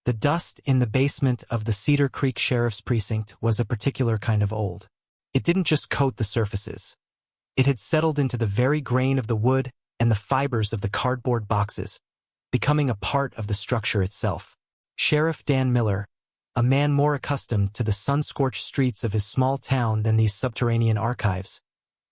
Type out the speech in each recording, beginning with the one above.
The dust in the basement of the Cedar Creek Sheriff's Precinct was a particular kind of old. It didn't just coat the surfaces. It had settled into the very grain of the wood and the fibers of the cardboard boxes, becoming a part of the structure itself. Sheriff Dan Miller, a man more accustomed to the sun-scorched streets of his small town than these subterranean archives,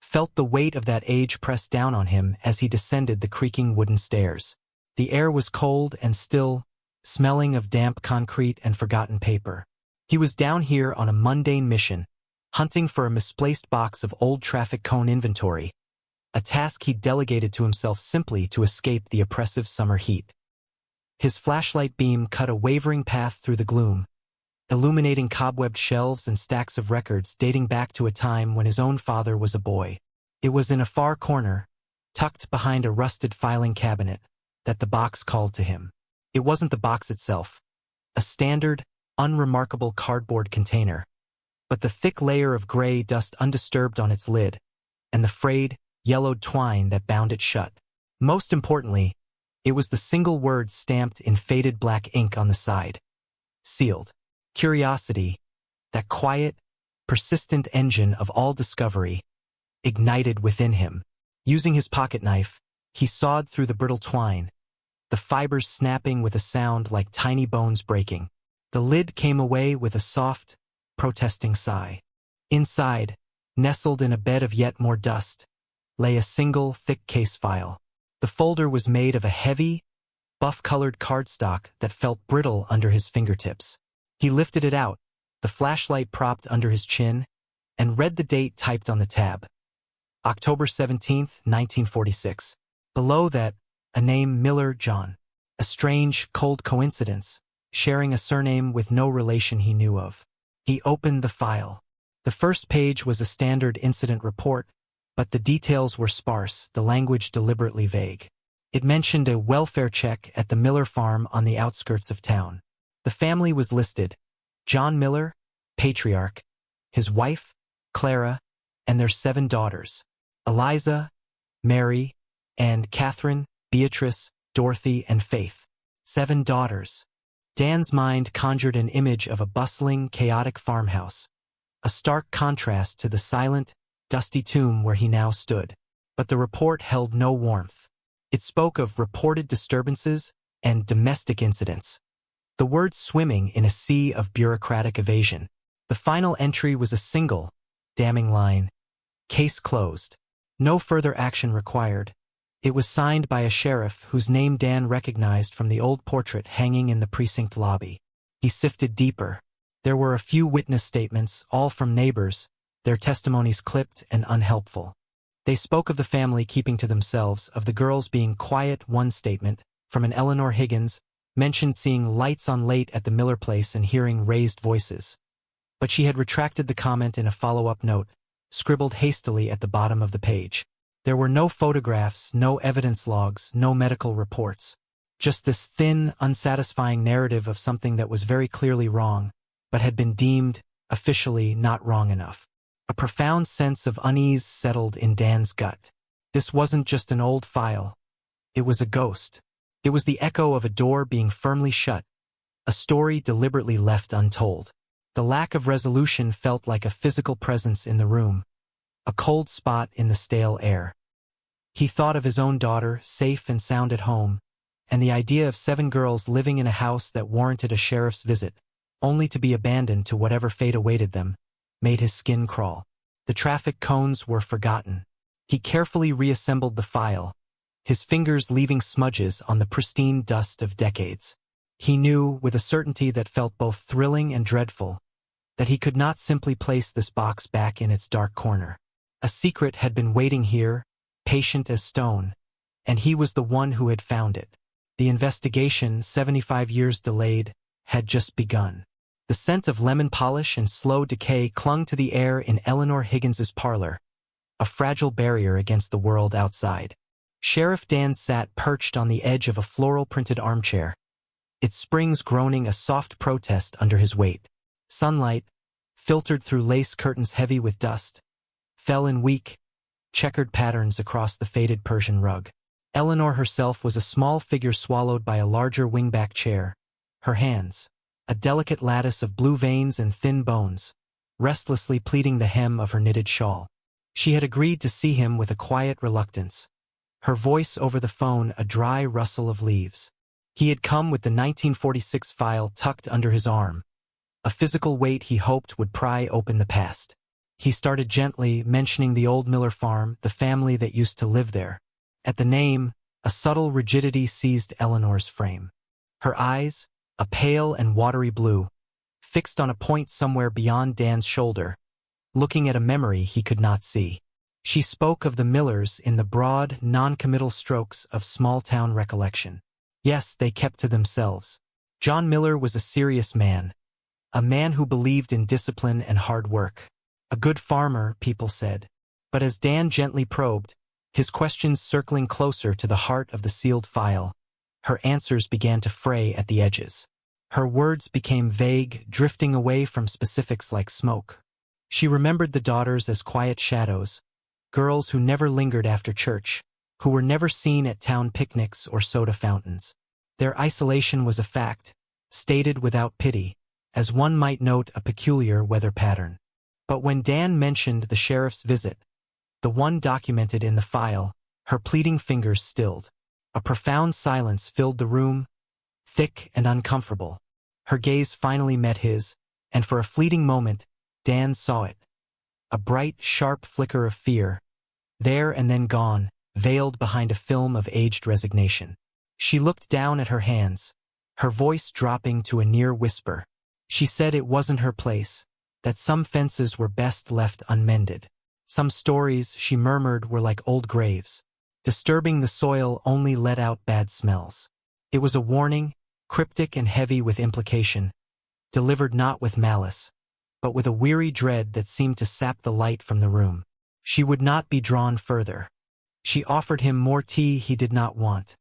felt the weight of that age press down on him as he descended the creaking wooden stairs. The air was cold and still, smelling of damp concrete and forgotten paper. He was down here on a mundane mission, hunting for a misplaced box of old traffic cone inventory, a task he delegated to himself simply to escape the oppressive summer heat. His flashlight beam cut a wavering path through the gloom, illuminating cobwebbed shelves and stacks of records dating back to a time when his own father was a boy. It was in a far corner, tucked behind a rusted filing cabinet, that the box called to him. It wasn't the box itself, a standard, unremarkable cardboard container, but the thick layer of gray dust undisturbed on its lid, and the frayed, yellowed twine that bound it shut. Most importantly, it was the single word stamped in faded black ink on the side. Sealed. Curiosity, that quiet, persistent engine of all discovery, ignited within him. Using his pocket knife, he sawed through the brittle twine, the fibers snapping with a sound like tiny bones breaking. The lid came away with a soft, protesting sigh. Inside, nestled in a bed of yet more dust, lay a single, thick case file. The folder was made of a heavy, buff-colored cardstock that felt brittle under his fingertips. He lifted it out, the flashlight propped under his chin, and read the date typed on the tab. October 17th, 1946. Below that, a name Miller John. A strange, cold coincidence, sharing a surname with no relation he knew of. He opened the file. The first page was a standard incident report, but the details were sparse, the language deliberately vague. It mentioned a welfare check at the Miller farm on the outskirts of town. The family was listed: John Miller, patriarch, his wife, Clara, and their 7 daughters, Eliza, Mary, and Catherine, Beatrice, Dorothy, and Faith. 7 daughters. Dan's mind conjured an image of a bustling, chaotic farmhouse, a stark contrast to the silent, dusty tomb where he now stood. But the report held no warmth. It spoke of reported disturbances and domestic incidents, the words swimming in a sea of bureaucratic evasion. The final entry was a single, damning line: case closed. No further action required. It was signed by a sheriff whose name Dan recognized from the old portrait hanging in the precinct lobby. He sifted deeper. There were a few witness statements, all from neighbors, their testimonies clipped and unhelpful. They spoke of the family keeping to themselves, of the girls being quiet. One statement, from an Eleanor Higgins, mentioned seeing lights on late at the Miller place and hearing raised voices. But she had retracted the comment in a follow-up note, scribbled hastily at the bottom of the page. There were no photographs, no evidence logs, no medical reports. Just this thin, unsatisfying narrative of something that was very clearly wrong, but had been deemed, officially, not wrong enough. A profound sense of unease settled in Dan's gut. This wasn't just an old file. It was a ghost. It was the echo of a door being firmly shut, a story deliberately left untold. The lack of resolution felt like a physical presence in the room, a cold spot in the stale air. He thought of his own daughter, safe and sound at home, and the idea of 7 girls living in a house that warranted a sheriff's visit, only to be abandoned to whatever fate awaited them, made his skin crawl. The traffic cones were forgotten. He carefully reassembled the file, his fingers leaving smudges on the pristine dust of decades. He knew, with a certainty that felt both thrilling and dreadful, that he could not simply place this box back in its dark corner. A secret had been waiting here, patient as stone, and he was the one who had found it. The investigation, 75 years delayed, had just begun. The scent of lemon polish and slow decay clung to the air in Eleanor Higgins's parlor, a fragile barrier against the world outside. Sheriff Dan sat perched on the edge of a floral-printed armchair, its springs groaning a soft protest under his weight. Sunlight, filtered through lace curtains heavy with dust, fell in weak, checkered patterns across the faded Persian rug. Eleanor herself was a small figure swallowed by a larger wingback chair, Her hands, a delicate lattice of blue veins and thin bones, restlessly pleating the hem of her knitted shawl. She had agreed to see him with a quiet reluctance, her voice over the phone a dry rustle of leaves. He had come with the 1946 file tucked under his arm, a physical weight he hoped would pry open the past. He started gently, mentioning the old Miller farm, the family that used to live there. At the name, a subtle rigidity seized Eleanor's frame. Her eyes, a pale and watery blue, fixed on a point somewhere beyond Dan's shoulder, looking at a memory he could not see. She spoke of the Millers in the broad, non-committal strokes of small-town recollection. Yes, they kept to themselves. John Miller was a serious man, a man who believed in discipline and hard work. A good farmer, people said. But as Dan gently probed, his questions circling closer to the heart of the sealed file, her answers began to fray at the edges. Her words became vague, drifting away from specifics like smoke. She remembered the daughters as quiet shadows, girls who never lingered after church, who were never seen at town picnics or soda fountains. Their isolation was a fact, stated without pity, as one might note a peculiar weather pattern. But when Dan mentioned the sheriff's visit, the one documented in the file, her pleading fingers stilled. A profound silence filled the room, thick and uncomfortable. Her gaze finally met his, and for a fleeting moment, Dan saw it. A bright, sharp flicker of fear, there and then gone, veiled behind a film of aged resignation. She looked down at her hands, her voice dropping to a near whisper. She said it wasn't her place, that some fences were best left unmended. Some stories, she murmured, were like old graves. Disturbing the soil only let out bad smells. It was a warning, cryptic and heavy with implication, delivered not with malice, but with a weary dread that seemed to sap the light from the room. She would not be drawn further. She offered him more tea he did not want,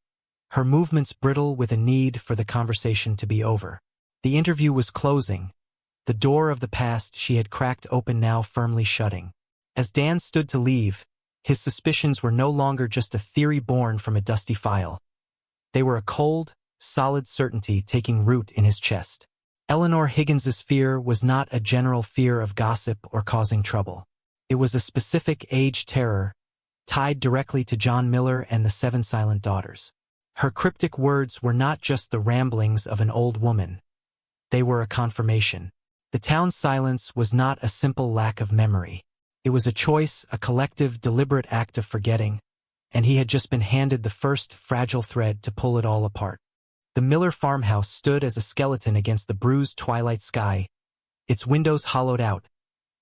her movements brittle with a need for the conversation to be over. The interview was closing, the door of the past she had cracked open now firmly shutting. As Dan stood to leave, his suspicions were no longer just a theory born from a dusty file. They were a cold, solid certainty taking root in his chest. Eleanor Higgins's fear was not a general fear of gossip or causing trouble. It was a specific age terror, tied directly to John Miller and the 7 silent daughters. Her cryptic words were not just the ramblings of an old woman. They were a confirmation. The town's silence was not a simple lack of memory. It was a choice, a collective, deliberate act of forgetting, and he had just been handed the first fragile thread to pull it all apart. The Miller farmhouse stood as a skeleton against the bruised twilight sky, its windows hollowed out,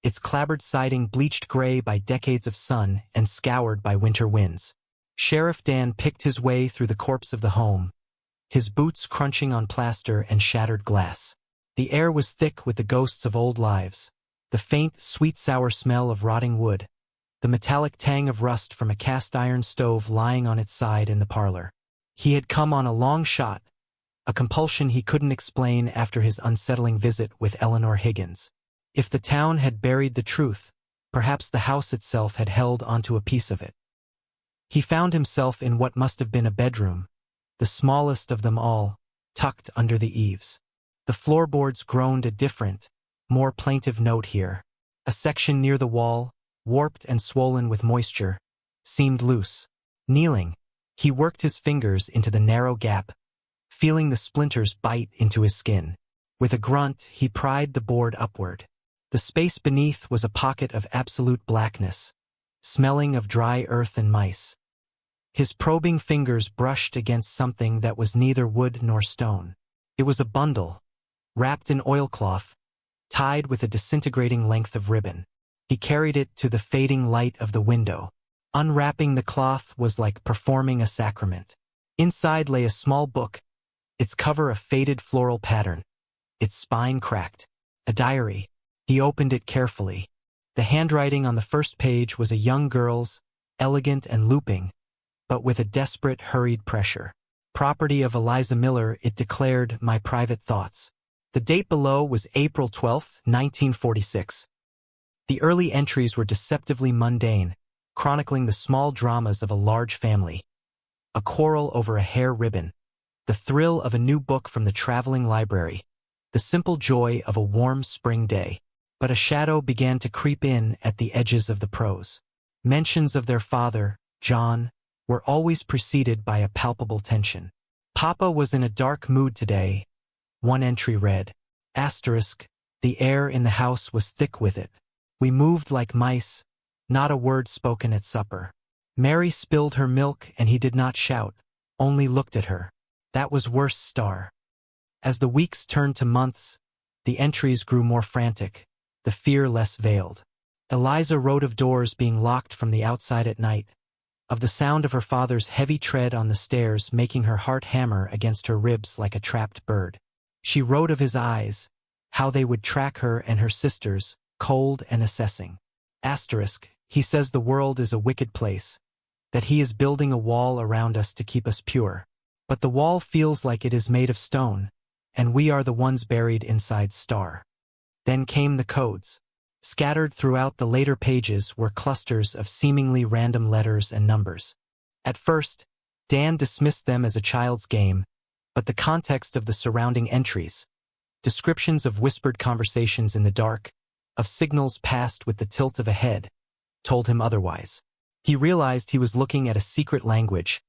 its clapboard siding bleached gray by decades of sun and scoured by winter winds. Sheriff Dan picked his way through the corpse of the home, his boots crunching on plaster and shattered glass. The air was thick with the ghosts of old lives, the faint, sweet-sour smell of rotting wood, the metallic tang of rust from a cast-iron stove lying on its side in the parlor. He had come on a long shot, a compulsion he couldn't explain after his unsettling visit with Eleanor Higgins. If the town had buried the truth, perhaps the house itself had held onto a piece of it. He found himself in what must have been a bedroom, the smallest of them all, tucked under the eaves. The floorboards groaned a different, more plaintive note here. A section near the wall, warped and swollen with moisture, seemed loose. Kneeling, he worked his fingers into the narrow gap, feeling the splinters bite into his skin. With a grunt, he pried the board upward. The space beneath was a pocket of absolute blackness, smelling of dry earth and mice. His probing fingers brushed against something that was neither wood nor stone. It was a bundle, wrapped in oilcloth, tied with a disintegrating length of ribbon. He carried it to the fading light of the window. Unwrapping the cloth was like performing a sacrament. Inside lay a small book, its cover a faded floral pattern, its spine cracked. A diary. He opened it carefully. The handwriting on the first page was a young girl's, elegant and looping, but with a desperate, hurried pressure. Property of Eliza Miller, it declared, my private thoughts. The date below was April 12, 1946. The early entries were deceptively mundane, chronicling the small dramas of a large family. A quarrel over a hair ribbon, the thrill of a new book from the traveling library, the simple joy of a warm spring day. But a shadow began to creep in at the edges of the prose. Mentions of their father, John, were always preceded by a palpable tension. Papa was in a dark mood today, one entry read. Asterisk, the air in the house was thick with it. We moved like mice, not a word spoken at supper. Mary spilled her milk and he did not shout, only looked at her. That was worse star. As the weeks turned to months, the entries grew more frantic, the fear less veiled. Eliza wrote of doors being locked from the outside at night, of the sound of her father's heavy tread on the stairs making her heart hammer against her ribs like a trapped bird. She wrote of his eyes, how they would track her and her sisters, cold and assessing. Asterisk, he says the world is a wicked place, that he is building a wall around us to keep us pure. But the wall feels like it is made of stone, and we are the ones buried inside star. Then came the codes. Scattered throughout the later pages were clusters of seemingly random letters and numbers. At first, Dan dismissed them as a child's game, but the context of the surrounding entries, descriptions of whispered conversations in the dark, of signals passed with the tilt of a head, told him otherwise. He realized he was looking at a secret language,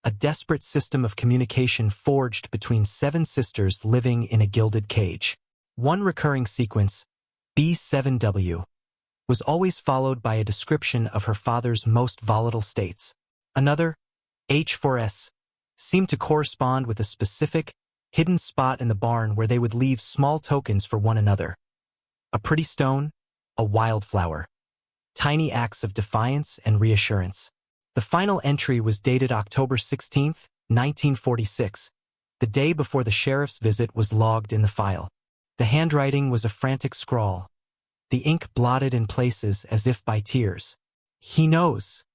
a desperate system of communication forged between 7 sisters living in a gilded cage. One recurring sequence, B7W, was always followed by a description of her father's most volatile states. Another, H4S, seemed to correspond with a specific, hidden spot in the barn where they would leave small tokens for one another. A pretty stone, a wildflower. Tiny acts of defiance and reassurance. The final entry was dated October 16, 1946, the day before the sheriff's visit was logged in the file. The handwriting was a frantic scrawl, the ink blotted in places as if by tears. He knows.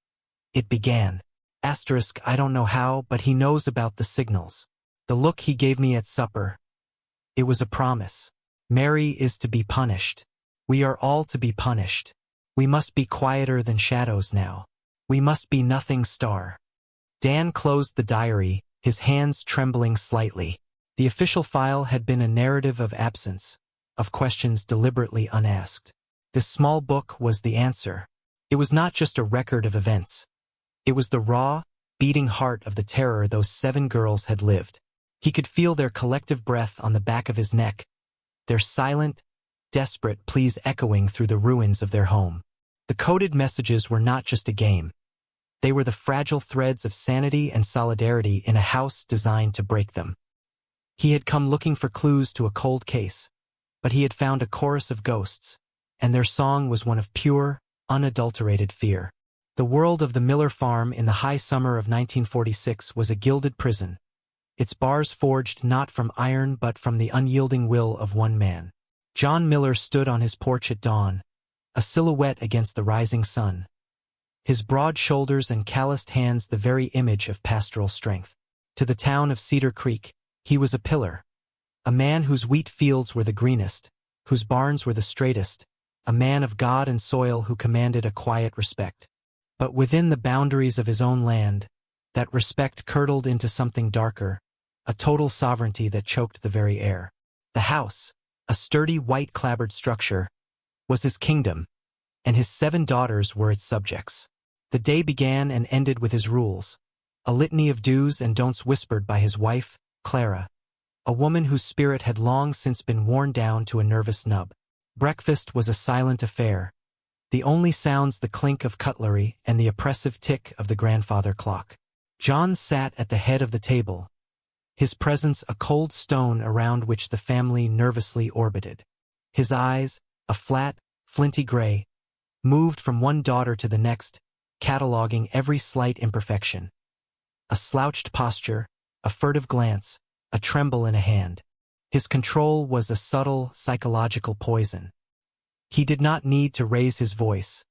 It began. Asterisk, I don't know how, but he knows about the signals. The look he gave me at supper. It was a promise. Mary is to be punished. We are all to be punished. We must be quieter than shadows now. We must be nothing star. Dan closed the diary, his hands trembling slightly. The official file had been a narrative of absence, of questions deliberately unasked. This small book was the answer. It was not just a record of events. It was the raw, beating heart of the terror those 7 girls had lived. He could feel their collective breath on the back of his neck, their silent, desperate pleas echoing through the ruins of their home. The coded messages were not just a game. They were the fragile threads of sanity and solidarity in a house designed to break them. He had come looking for clues to a cold case, but he had found a chorus of ghosts, and their song was one of pure, unadulterated fear. The world of the Miller farm in the high summer of 1946 was a gilded prison, its bars forged not from iron but from the unyielding will of one man. John Miller stood on his porch at dawn, a silhouette against the rising sun, his broad shoulders and calloused hands the very image of pastoral strength. To the town of Cedar Creek, he was a pillar, a man whose wheat fields were the greenest, whose barns were the straightest, a man of God and soil who commanded a quiet respect. But within the boundaries of his own land, that respect curdled into something darker, a total sovereignty that choked the very air. The house, a sturdy white-clapboard structure, was his kingdom, and his 7 daughters were its subjects. The day began and ended with his rules, a litany of do's and don'ts whispered by his wife, Clara, a woman whose spirit had long since been worn down to a nervous nub. Breakfast was a silent affair, the only sounds the clink of cutlery and the oppressive tick of the grandfather clock. John sat at the head of the table, his presence a cold stone around which the family nervously orbited. His eyes, a flat, flinty gray, moved from one daughter to the next, cataloging every slight imperfection. A slouched posture, a furtive glance, a tremble in a hand. His control was a subtle, psychological poison. He did not need to raise his voice.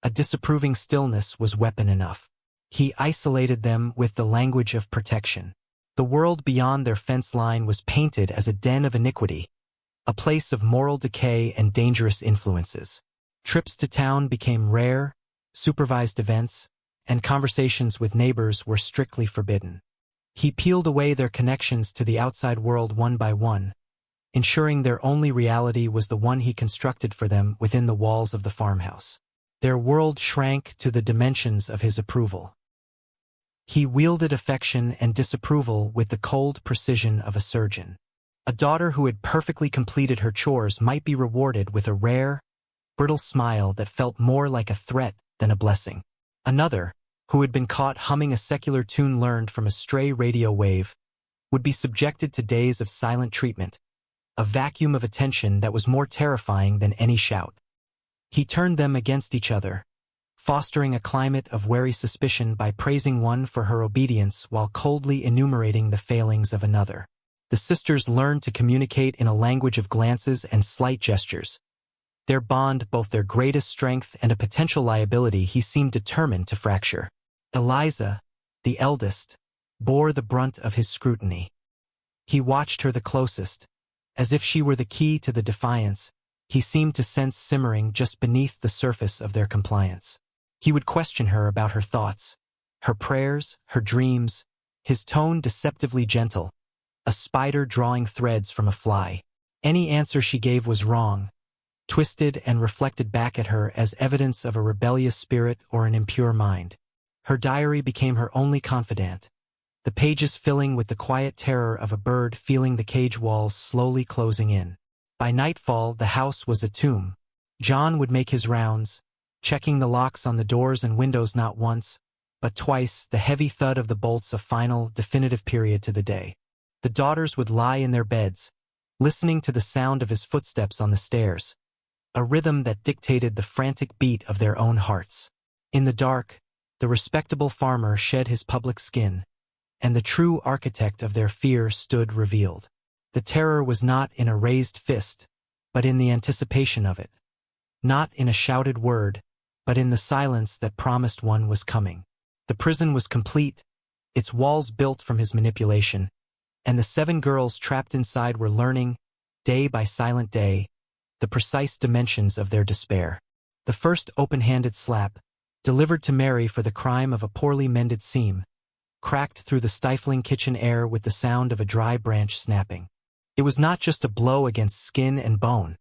A disapproving stillness was weapon enough. He isolated them with the language of protection. The world beyond their fence line was painted as a den of iniquity, a place of moral decay and dangerous influences. Trips to town became rare, supervised events, and conversations with neighbors were strictly forbidden. He peeled away their connections to the outside world one by one, ensuring their only reality was the one he constructed for them within the walls of the farmhouse. Their world shrank to the dimensions of his approval. He wielded affection and disapproval with the cold precision of a surgeon. A daughter who had perfectly completed her chores might be rewarded with a rare, brittle smile that felt more like a threat than a blessing. Another, who had been caught humming a secular tune learned from a stray radio wave, would be subjected to days of silent treatment, a vacuum of attention that was more terrifying than any shout. He turned them against each other, fostering a climate of wary suspicion by praising one for her obedience while coldly enumerating the failings of another. The sisters learned to communicate in a language of glances and slight gestures. Their bond, both their greatest strength and a potential liability, he seemed determined to fracture. Eliza, the eldest, bore the brunt of his scrutiny. He watched her the closest, as if she were the key to the defiance he seemed to sense simmering just beneath the surface of their compliance. He would question her about her thoughts, her prayers, her dreams, his tone deceptively gentle, a spider drawing threads from a fly. Any answer she gave was wrong, twisted and reflected back at her as evidence of a rebellious spirit or an impure mind. Her diary became her only confidant, the pages filling with the quiet terror of a bird feeling the cage walls slowly closing in. By nightfall, the house was a tomb. John would make his rounds, checking the locks on the doors and windows not once, but twice, the heavy thud of the bolts a final, definitive period to the day. The daughters would lie in their beds, listening to the sound of his footsteps on the stairs, a rhythm that dictated the frantic beat of their own hearts. In the dark, the respectable farmer shed his public skin, and the true architect of their fear stood revealed. The terror was not in a raised fist, but in the anticipation of it. Not in a shouted word, but in the silence that promised one was coming. The prison was complete, its walls built from his manipulation, and the 7 girls trapped inside were learning, day by silent day, the precise dimensions of their despair. The first open-handed slap, delivered to Mary for the crime of a poorly mended seam, cracked through the stifling kitchen air with the sound of a dry branch snapping. It was not just a blow against skin and bone.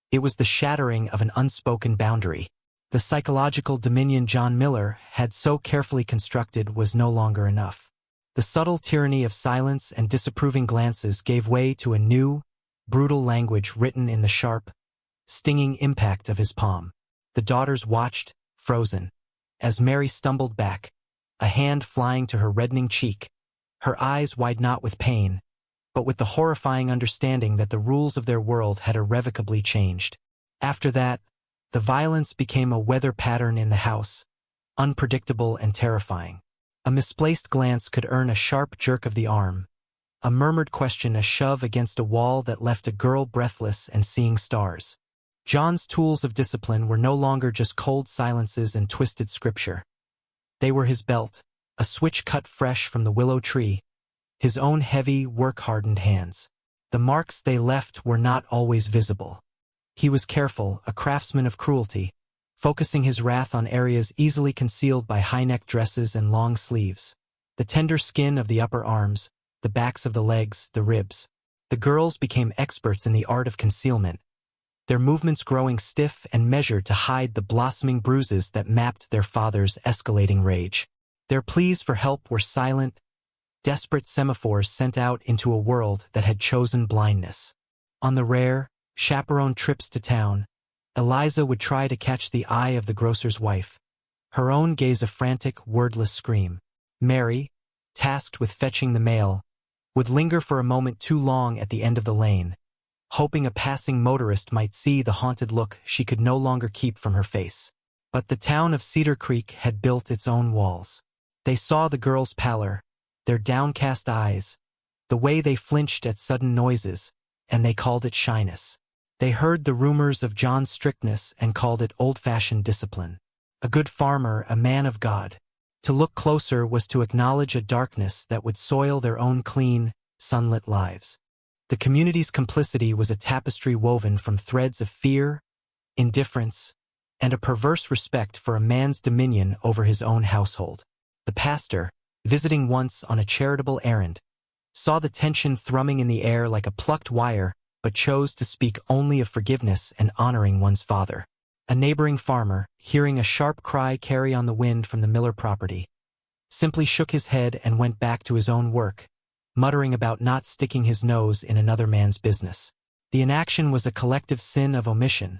It was the shattering of an unspoken boundary. The psychological dominion John Miller had so carefully constructed was no longer enough. The subtle tyranny of silence and disapproving glances gave way to a new, brutal language written in the sharp, stinging impact of his palm. The daughters watched, frozen, as Mary stumbled back, a hand flying to her reddening cheek, her eyes wide not with pain, but with the horrifying understanding that the rules of their world had irrevocably changed. After that, the violence became a weather pattern in the house, unpredictable and terrifying. A misplaced glance could earn a sharp jerk of the arm, a murmured question a shove against a wall that left a girl breathless and seeing stars. John's tools of discipline were no longer just cold silences and twisted scripture. They were his belt, a switch cut fresh from the willow tree, his own heavy, work-hardened hands. The marks they left were not always visible. He was careful, a craftsman of cruelty, focusing his wrath on areas easily concealed by high-neck dresses and long sleeves. The tender skin of the upper arms, the backs of the legs, the ribs. The girls became experts in the art of concealment, their movements growing stiff and measured to hide the blossoming bruises that mapped their father's escalating rage. Their pleas for help were silent, desperate semaphores sent out into a world that had chosen blindness. On the rare, chaperoned trips to town, Eliza would try to catch the eye of the grocer's wife, her own gaze a frantic, wordless scream. Mary, tasked with fetching the mail, would linger for a moment too long at the end of the lane, hoping a passing motorist might see the haunted look she could no longer keep from her face. But the town of Cedar Creek had built its own walls. They saw the girls' pallor, their downcast eyes, the way they flinched at sudden noises, and they called it shyness. They heard the rumors of John's strictness and called it old-fashioned discipline. A good farmer, a man of God. To look closer was to acknowledge a darkness that would soil their own clean, sunlit lives. The community's complicity was a tapestry woven from threads of fear, indifference, and a perverse respect for a man's dominion over his own household. The pastor, visiting once on a charitable errand, saw the tension thrumming in the air like a plucked wire, but chose to speak only of forgiveness and honoring one's father. A neighboring farmer, hearing a sharp cry carry on the wind from the Miller property, simply shook his head and went back to his own work, muttering about not sticking his nose in another man's business. The inaction was a collective sin of omission,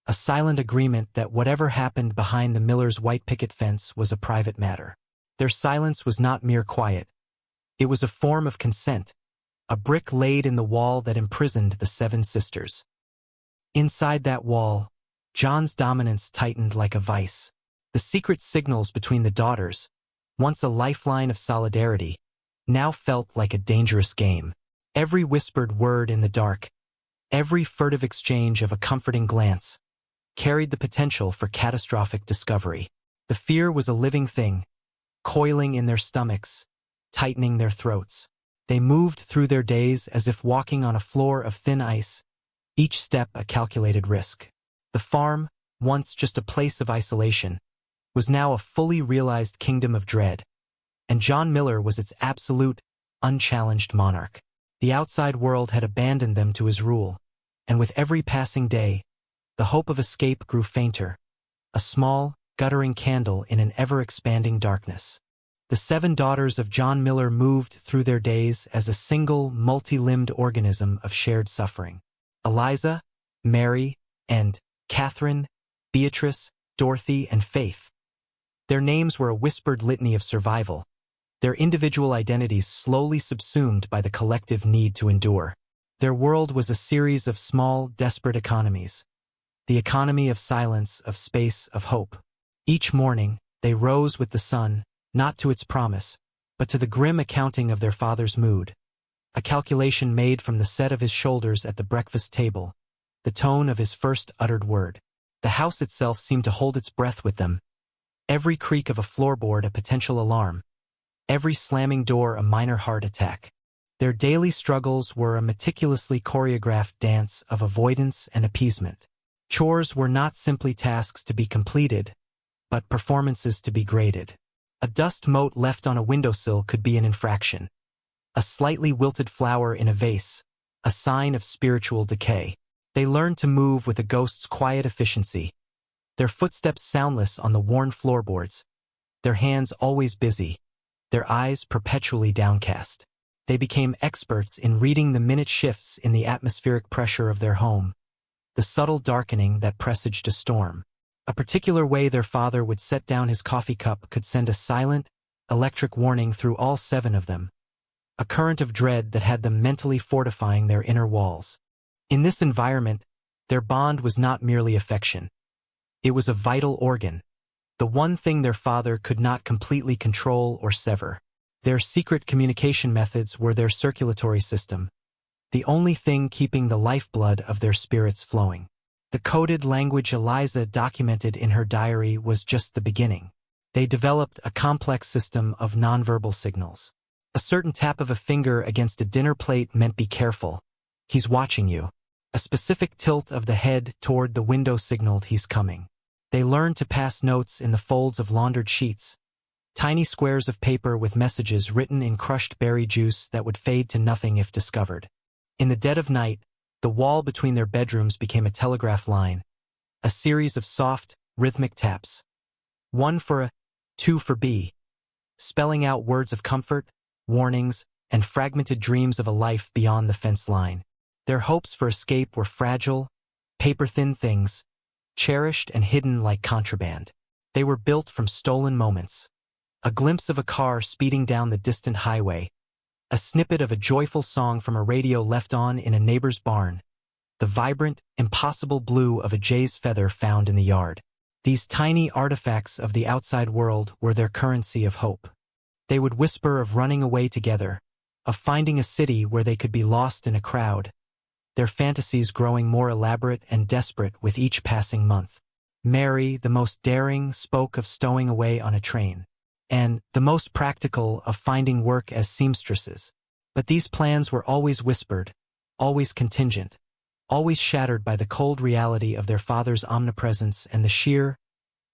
a silent agreement that whatever happened behind the Millers' white picket fence was a private matter. Their silence was not mere quiet. It was a form of consent, a brick laid in the wall that imprisoned the 7 sisters. Inside that wall, John's dominance tightened like a vice. The secret signals between the daughters, once a lifeline of solidarity, now felt like a dangerous game. Every whispered word in the dark, every furtive exchange of a comforting glance, carried the potential for catastrophic discovery. The fear was a living thing, coiling in their stomachs, tightening their throats. They moved through their days as if walking on a floor of thin ice, each step a calculated risk. The farm, once just a place of isolation, was now a fully realized kingdom of dread, and John Miller was its absolute, unchallenged monarch. The outside world had abandoned them to his rule, and with every passing day, the hope of escape grew fainter, a small, guttering candle in an ever-expanding darkness. The 7 daughters of John Miller moved through their days as a single, multi-limbed organism of shared suffering. Eliza, Mary, and Catherine, Beatrice, Dorothy, and Faith. Their names were a whispered litany of survival, their individual identities slowly subsumed by the collective need to endure. Their world was a series of small, desperate economies. The economy of silence, of space, of hope. Each morning, they rose with the sun, not to its promise, but to the grim accounting of their father's mood. A calculation made from the set of his shoulders at the breakfast table, the tone of his first uttered word. The house itself seemed to hold its breath with them. Every creak of a floorboard a potential alarm. Every slamming door a minor heart attack. Their daily struggles were a meticulously choreographed dance of avoidance and appeasement. Chores were not simply tasks to be completed, but performances to be graded. A dust mote left on a windowsill could be an infraction. A slightly wilted flower in a vase, a sign of spiritual decay. They learned to move with a ghost's quiet efficiency, their footsteps soundless on the worn floorboards, their hands always busy, their eyes perpetually downcast. They became experts in reading the minute shifts in the atmospheric pressure of their home, the subtle darkening that presaged a storm. A particular way their father would set down his coffee cup could send a silent, electric warning through all 7 of them, a current of dread that had them mentally fortifying their inner walls. In this environment, their bond was not merely affection. It was a vital organ, the one thing their father could not completely control or sever. Their secret communication methods were their circulatory system, the only thing keeping the lifeblood of their spirits flowing. The coded language Eliza documented in her diary was just the beginning. They developed a complex system of nonverbal signals. A certain tap of a finger against a dinner plate meant be careful, he's watching you. A specific tilt of the head toward the window signaled he's coming. They learned to pass notes in the folds of laundered sheets, tiny squares of paper with messages written in crushed berry juice that would fade to nothing if discovered. In the dead of night, the wall between their bedrooms became a telegraph line, a series of soft, rhythmic taps. 1 for A, 2 for B, spelling out words of comfort, warnings, and fragmented dreams of a life beyond the fence line. Their hopes for escape were fragile, paper-thin things, cherished and hidden like contraband. They were built from stolen moments. A glimpse of a car speeding down the distant highway, a snippet of a joyful song from a radio left on in a neighbor's barn, the vibrant, impossible blue of a jay's feather found in the yard. These tiny artifacts of the outside world were their currency of hope. They would whisper of running away together, of finding a city where they could be lost in a crowd, their fantasies growing more elaborate and desperate with each passing month. Mary, the most daring, spoke of stowing away on a train, and the most practical of finding work as seamstresses. But these plans were always whispered, always contingent, always shattered by the cold reality of their father's omnipresence and the sheer,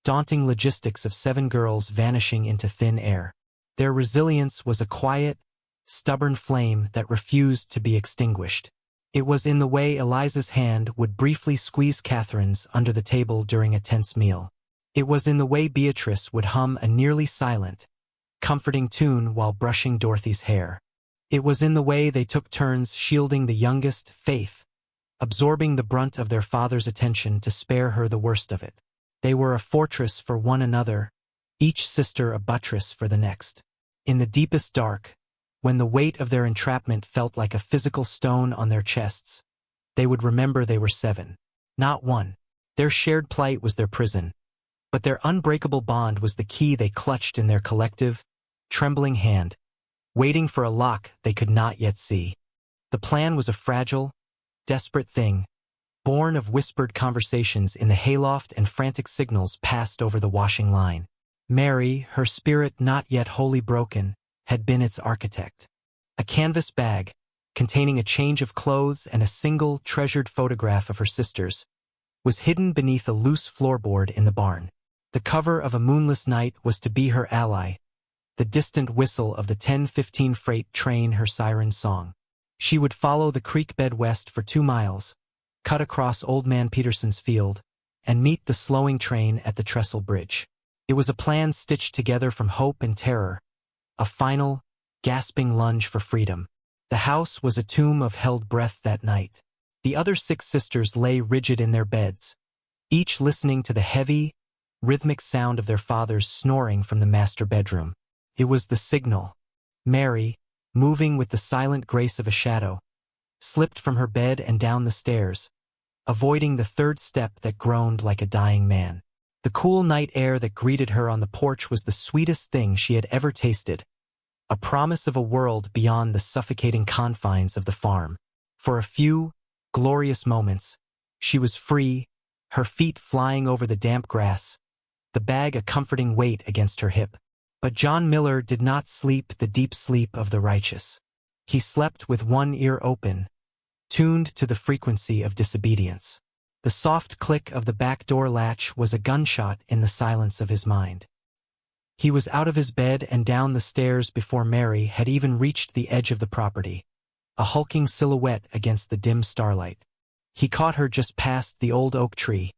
daunting logistics of 7 girls vanishing into thin air. Their resilience was a quiet, stubborn flame that refused to be extinguished. It was in the way Eliza's hand would briefly squeeze Catherine's under the table during a tense meal. It was in the way Beatrice would hum a nearly silent, comforting tune while brushing Dorothy's hair. It was in the way they took turns shielding the youngest, Faith, absorbing the brunt of their father's attention to spare her the worst of it. They were a fortress for one another, each sister a buttress for the next. In the deepest dark, when the weight of their entrapment felt like a physical stone on their chests, they would remember they were 7, not 1. Their shared plight was their prison, but their unbreakable bond was the key they clutched in their collective, trembling hand, waiting for a lock they could not yet see. The plan was a fragile, desperate thing, born of whispered conversations in the hayloft and frantic signals passed over the washing line. Mary, her spirit not yet wholly broken, had been its architect. A canvas bag, containing a change of clothes and a single treasured photograph of her sisters, was hidden beneath a loose floorboard in the barn. The cover of a moonless night was to be her ally, the distant whistle of the 10:15 freight train her siren song. She would follow the creek bed west for 2 miles, cut across Old Man Peterson's field, and meet the slowing train at the trestle bridge. It was a plan stitched together from hope and terror, a final, gasping lunge for freedom. The house was a tomb of held breath that night. The other 6 sisters lay rigid in their beds, each listening to the heavy, rhythmic sound of their father's snoring from the master bedroom. It was the signal. Mary, moving with the silent grace of a shadow, slipped from her bed and down the stairs, avoiding the 3rd step that groaned like a dying man. The cool night air that greeted her on the porch was the sweetest thing she had ever tasted, a promise of a world beyond the suffocating confines of the farm. For a few glorious moments, she was free, her feet flying over the damp grass, the bag a comforting weight against her hip. But John Miller did not sleep the deep sleep of the righteous. He slept with one ear open, tuned to the frequency of disobedience. The soft click of the back door latch was a gunshot in the silence of his mind. He was out of his bed and down the stairs before Mary had even reached the edge of the property, a hulking silhouette against the dim starlight. He caught her just past the old oak tree,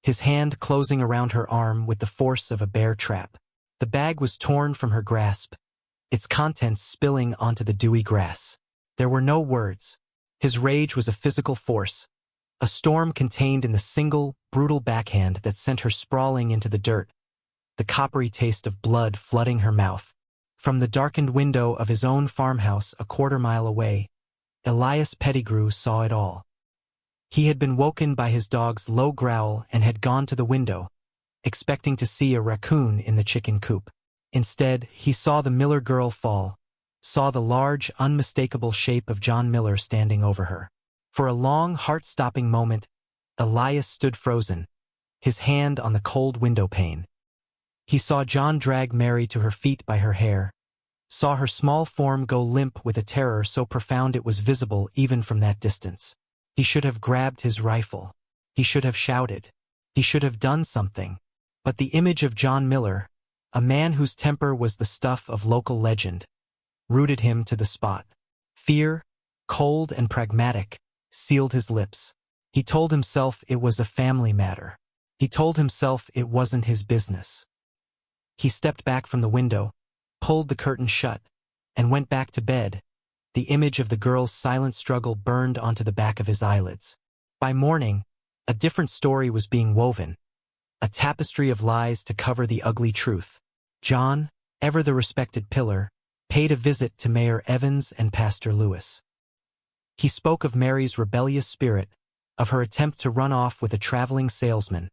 his hand closing around her arm with the force of a bear trap. The bag was torn from her grasp, its contents spilling onto the dewy grass. There were no words. His rage was a physical force, a storm contained in the single, brutal backhand that sent her sprawling into the dirt, the coppery taste of blood flooding her mouth. From the darkened window of his own farmhouse a 1/4 mile away, Elias Pettigrew saw it all. He had been woken by his dog's low growl and had gone to the window, expecting to see a raccoon in the chicken coop. Instead, he saw the Miller girl fall, saw the large, unmistakable shape of John Miller standing over her. For a long, heart-stopping moment, Elias stood frozen, his hand on the cold window pane. He saw John drag Mary to her feet by her hair, saw her small form go limp with a terror so profound it was visible even from that distance. He should have grabbed his rifle. He should have shouted. He should have done something. But the image of John Miller, a man whose temper was the stuff of local legend, rooted him to the spot. Fear, cold and pragmatic, sealed his lips. He told himself it was a family matter. He told himself it wasn't his business. He stepped back from the window, pulled the curtain shut, and went back to bed. The image of the girl's silent struggle burned onto the back of his eyelids. By morning, a different story was being woven, a tapestry of lies to cover the ugly truth. John, ever the respected pillar, paid a visit to Mayor Evans and Pastor Lewis. He spoke of Mary's rebellious spirit, of her attempt to run off with a traveling salesman,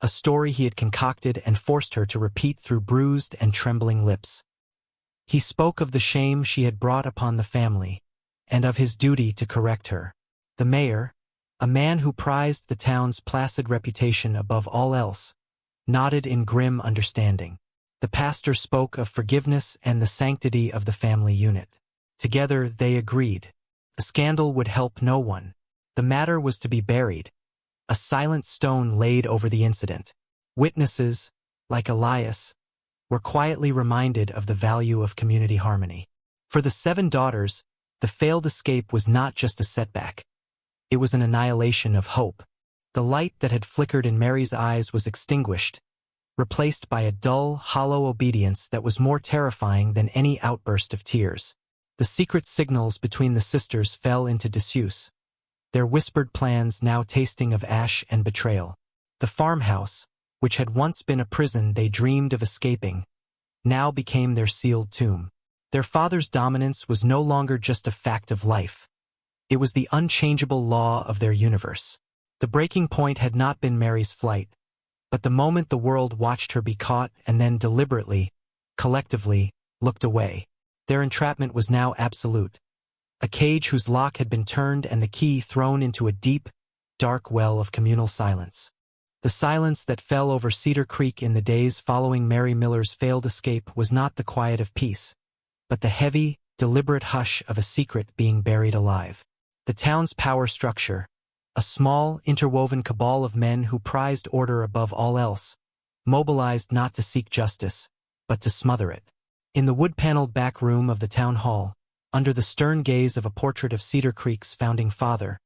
a story he had concocted and forced her to repeat through bruised and trembling lips. He spoke of the shame she had brought upon the family, and of his duty to correct her. The mayor, a man who prized the town's placid reputation above all else, nodded in grim understanding. The pastor spoke of forgiveness and the sanctity of the family unit. Together they agreed. A scandal would help no one. The matter was to be buried, a silent stone laid over the incident. Witnesses, like Elias, were quietly reminded of the value of community harmony. For the 7 daughters, the failed escape was not just a setback. It was an annihilation of hope. The light that had flickered in Mary's eyes was extinguished, replaced by a dull, hollow obedience that was more terrifying than any outburst of tears. The secret signals between the sisters fell into disuse, their whispered plans now tasting of ash and betrayal. The farmhouse, which had once been a prison they dreamed of escaping, now became their sealed tomb. Their father's dominance was no longer just a fact of life. It was the unchangeable law of their universe. The breaking point had not been Mary's flight, but the moment the world watched her be caught and then deliberately, collectively, looked away. Their entrapment was now absolute. A cage whose lock had been turned and the key thrown into a deep, dark well of communal silence. The silence that fell over Cedar Creek in the days following Mary Miller's failed escape was not the quiet of peace, but the heavy, deliberate hush of a secret being buried alive. The town's power structure, a small, interwoven cabal of men who prized order above all else, mobilized not to seek justice, but to smother it. In the wood-paneled back room of the town hall, under the stern gaze of a portrait of Cedar Creek's founding father,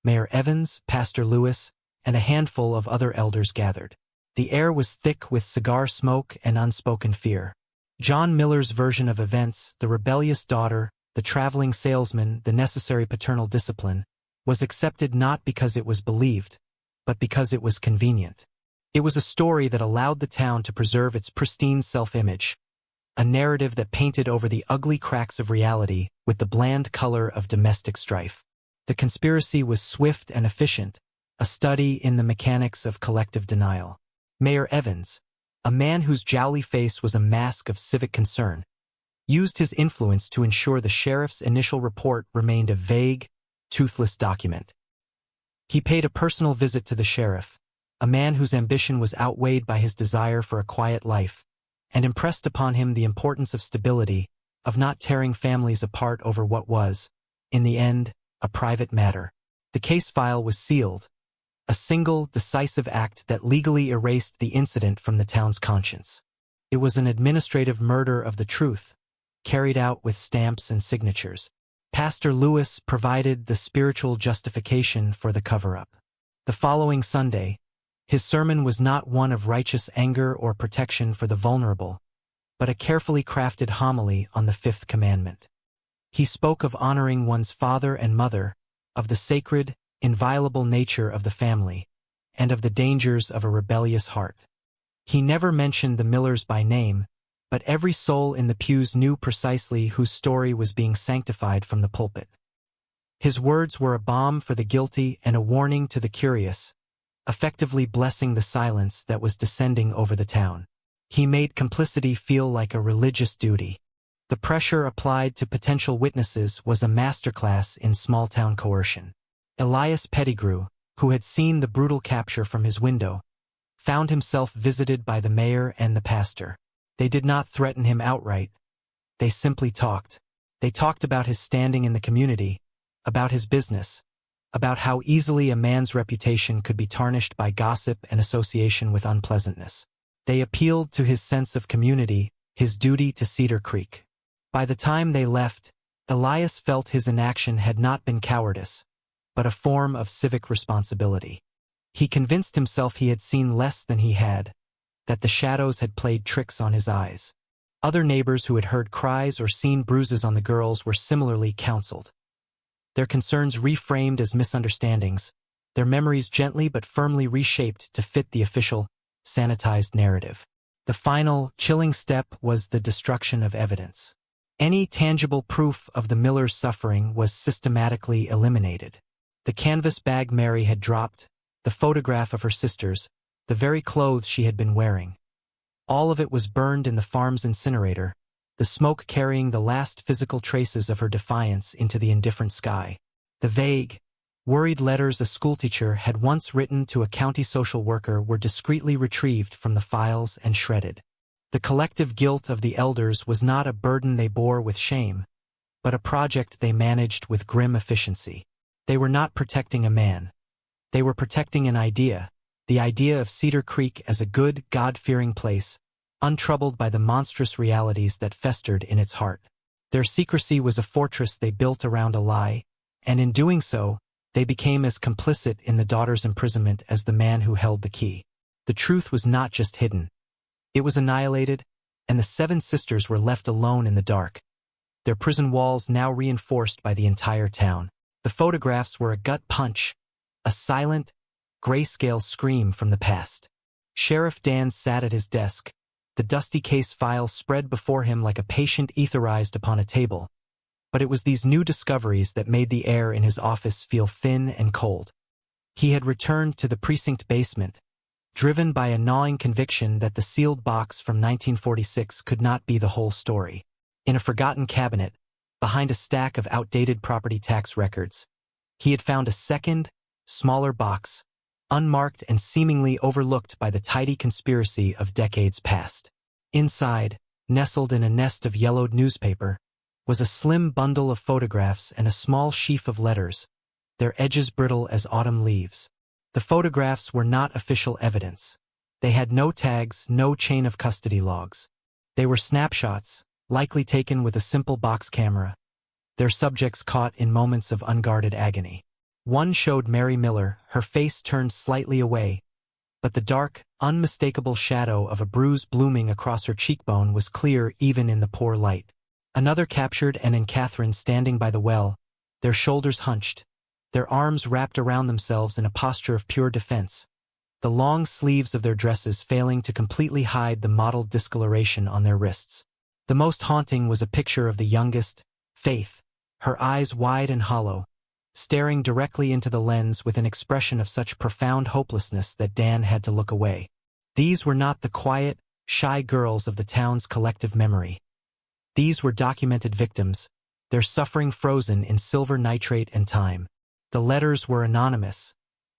Mayor Evans, Pastor Lewis, and a handful of other elders gathered. The air was thick with cigar smoke and unspoken fear. John Miller's version of events, the rebellious daughter, the traveling salesman, the necessary paternal discipline, was accepted not because it was believed, but because it was convenient. It was a story that allowed the town to preserve its pristine self-image, a narrative that painted over the ugly cracks of reality with the bland color of domestic strife. The conspiracy was swift and efficient, a study in the mechanics of collective denial. Mayor Evans, a man whose jowly face was a mask of civic concern, used his influence to ensure the sheriff's initial report remained a vague, toothless document. He paid a personal visit to the sheriff, a man whose ambition was outweighed by his desire for a quiet life, and impressed upon him the importance of stability, of not tearing families apart over what was, in the end, a private matter. The case file was sealed, a single, decisive act that legally erased the incident from the town's conscience. It was an administrative murder of the truth, carried out with stamps and signatures. Pastor Lewis provided the spiritual justification for the cover-up. The following Sunday, his sermon was not one of righteous anger or protection for the vulnerable, but a carefully crafted homily on the 5th commandment. He spoke of honoring one's father and mother, of the sacred, inviolable nature of the family, and of the dangers of a rebellious heart. He never mentioned the Millers by name, but every soul in the pews knew precisely whose story was being sanctified from the pulpit. His words were a balm for the guilty and a warning to the curious, effectively blessing the silence that was descending over the town. He made complicity feel like a religious duty. The pressure applied to potential witnesses was a masterclass in small-town coercion. Elias Pettigrew, who had seen the brutal capture from his window, found himself visited by the mayor and the pastor. They did not threaten him outright. They simply talked. They talked about his standing in the community, about his business, about how easily a man's reputation could be tarnished by gossip and association with unpleasantness. They appealed to his sense of community, his duty to Cedar Creek. By the time they left, Elias felt his inaction had not been cowardice, but a form of civic responsibility. He convinced himself he had seen less than he had, that the shadows had played tricks on his eyes. Other neighbors who had heard cries or seen bruises on the girls were similarly counseled. Their concerns reframed as misunderstandings, their memories gently but firmly reshaped to fit the official, sanitized narrative. The final, chilling step was the destruction of evidence. Any tangible proof of the Millers' suffering was systematically eliminated. The canvas bag Mary had dropped, the photograph of her sisters, the very clothes she had been wearing. All of it was burned in the farm's incinerator, the smoke carrying the last physical traces of her defiance into the indifferent sky. The vague, worried letters a schoolteacher had once written to a county social worker were discreetly retrieved from the files and shredded. The collective guilt of the elders was not a burden they bore with shame, but a project they managed with grim efficiency. They were not protecting a man. They were protecting an idea, the idea of Cedar Creek as a good, God-fearing place, untroubled by the monstrous realities that festered in its heart. Their secrecy was a fortress they built around a lie, and in doing so, they became as complicit in the daughter's imprisonment as the man who held the key. The truth was not just hidden. It was annihilated, and the 7 sisters were left alone in the dark, their prison walls now reinforced by the entire town. The photographs were a gut punch, a silent, grayscale scream from the past. Sheriff Dan sat at his desk, the dusty case file spread before him like a patient etherized upon a table. But it was these new discoveries that made the air in his office feel thin and cold. He had returned to the precinct basement, driven by a gnawing conviction that the sealed box from 1946 could not be the whole story. In a forgotten cabinet, behind a stack of outdated property tax records, he had found a second, smaller box, unmarked and seemingly overlooked by the tidy conspiracy of decades past. Inside, nestled in a nest of yellowed newspaper, was a slim bundle of photographs and a small sheaf of letters, their edges brittle as autumn leaves. The photographs were not official evidence. They had no tags, no chain of custody logs. They were snapshots, likely taken with a simple box camera, their subjects caught in moments of unguarded agony. One showed Mary Miller, her face turned slightly away, but the dark, unmistakable shadow of a bruise blooming across her cheekbone was clear even in the poor light. Another captured Anne and Catherine standing by the well, their shoulders hunched, their arms wrapped around themselves in a posture of pure defense, the long sleeves of their dresses failing to completely hide the mottled discoloration on their wrists. The most haunting was a picture of the youngest, Faith, her eyes wide and hollow, staring directly into the lens with an expression of such profound hopelessness that Dan had to look away. These were not the quiet, shy girls of the town's collective memory. These were documented victims, their suffering frozen in silver nitrate and time. The letters were anonymous,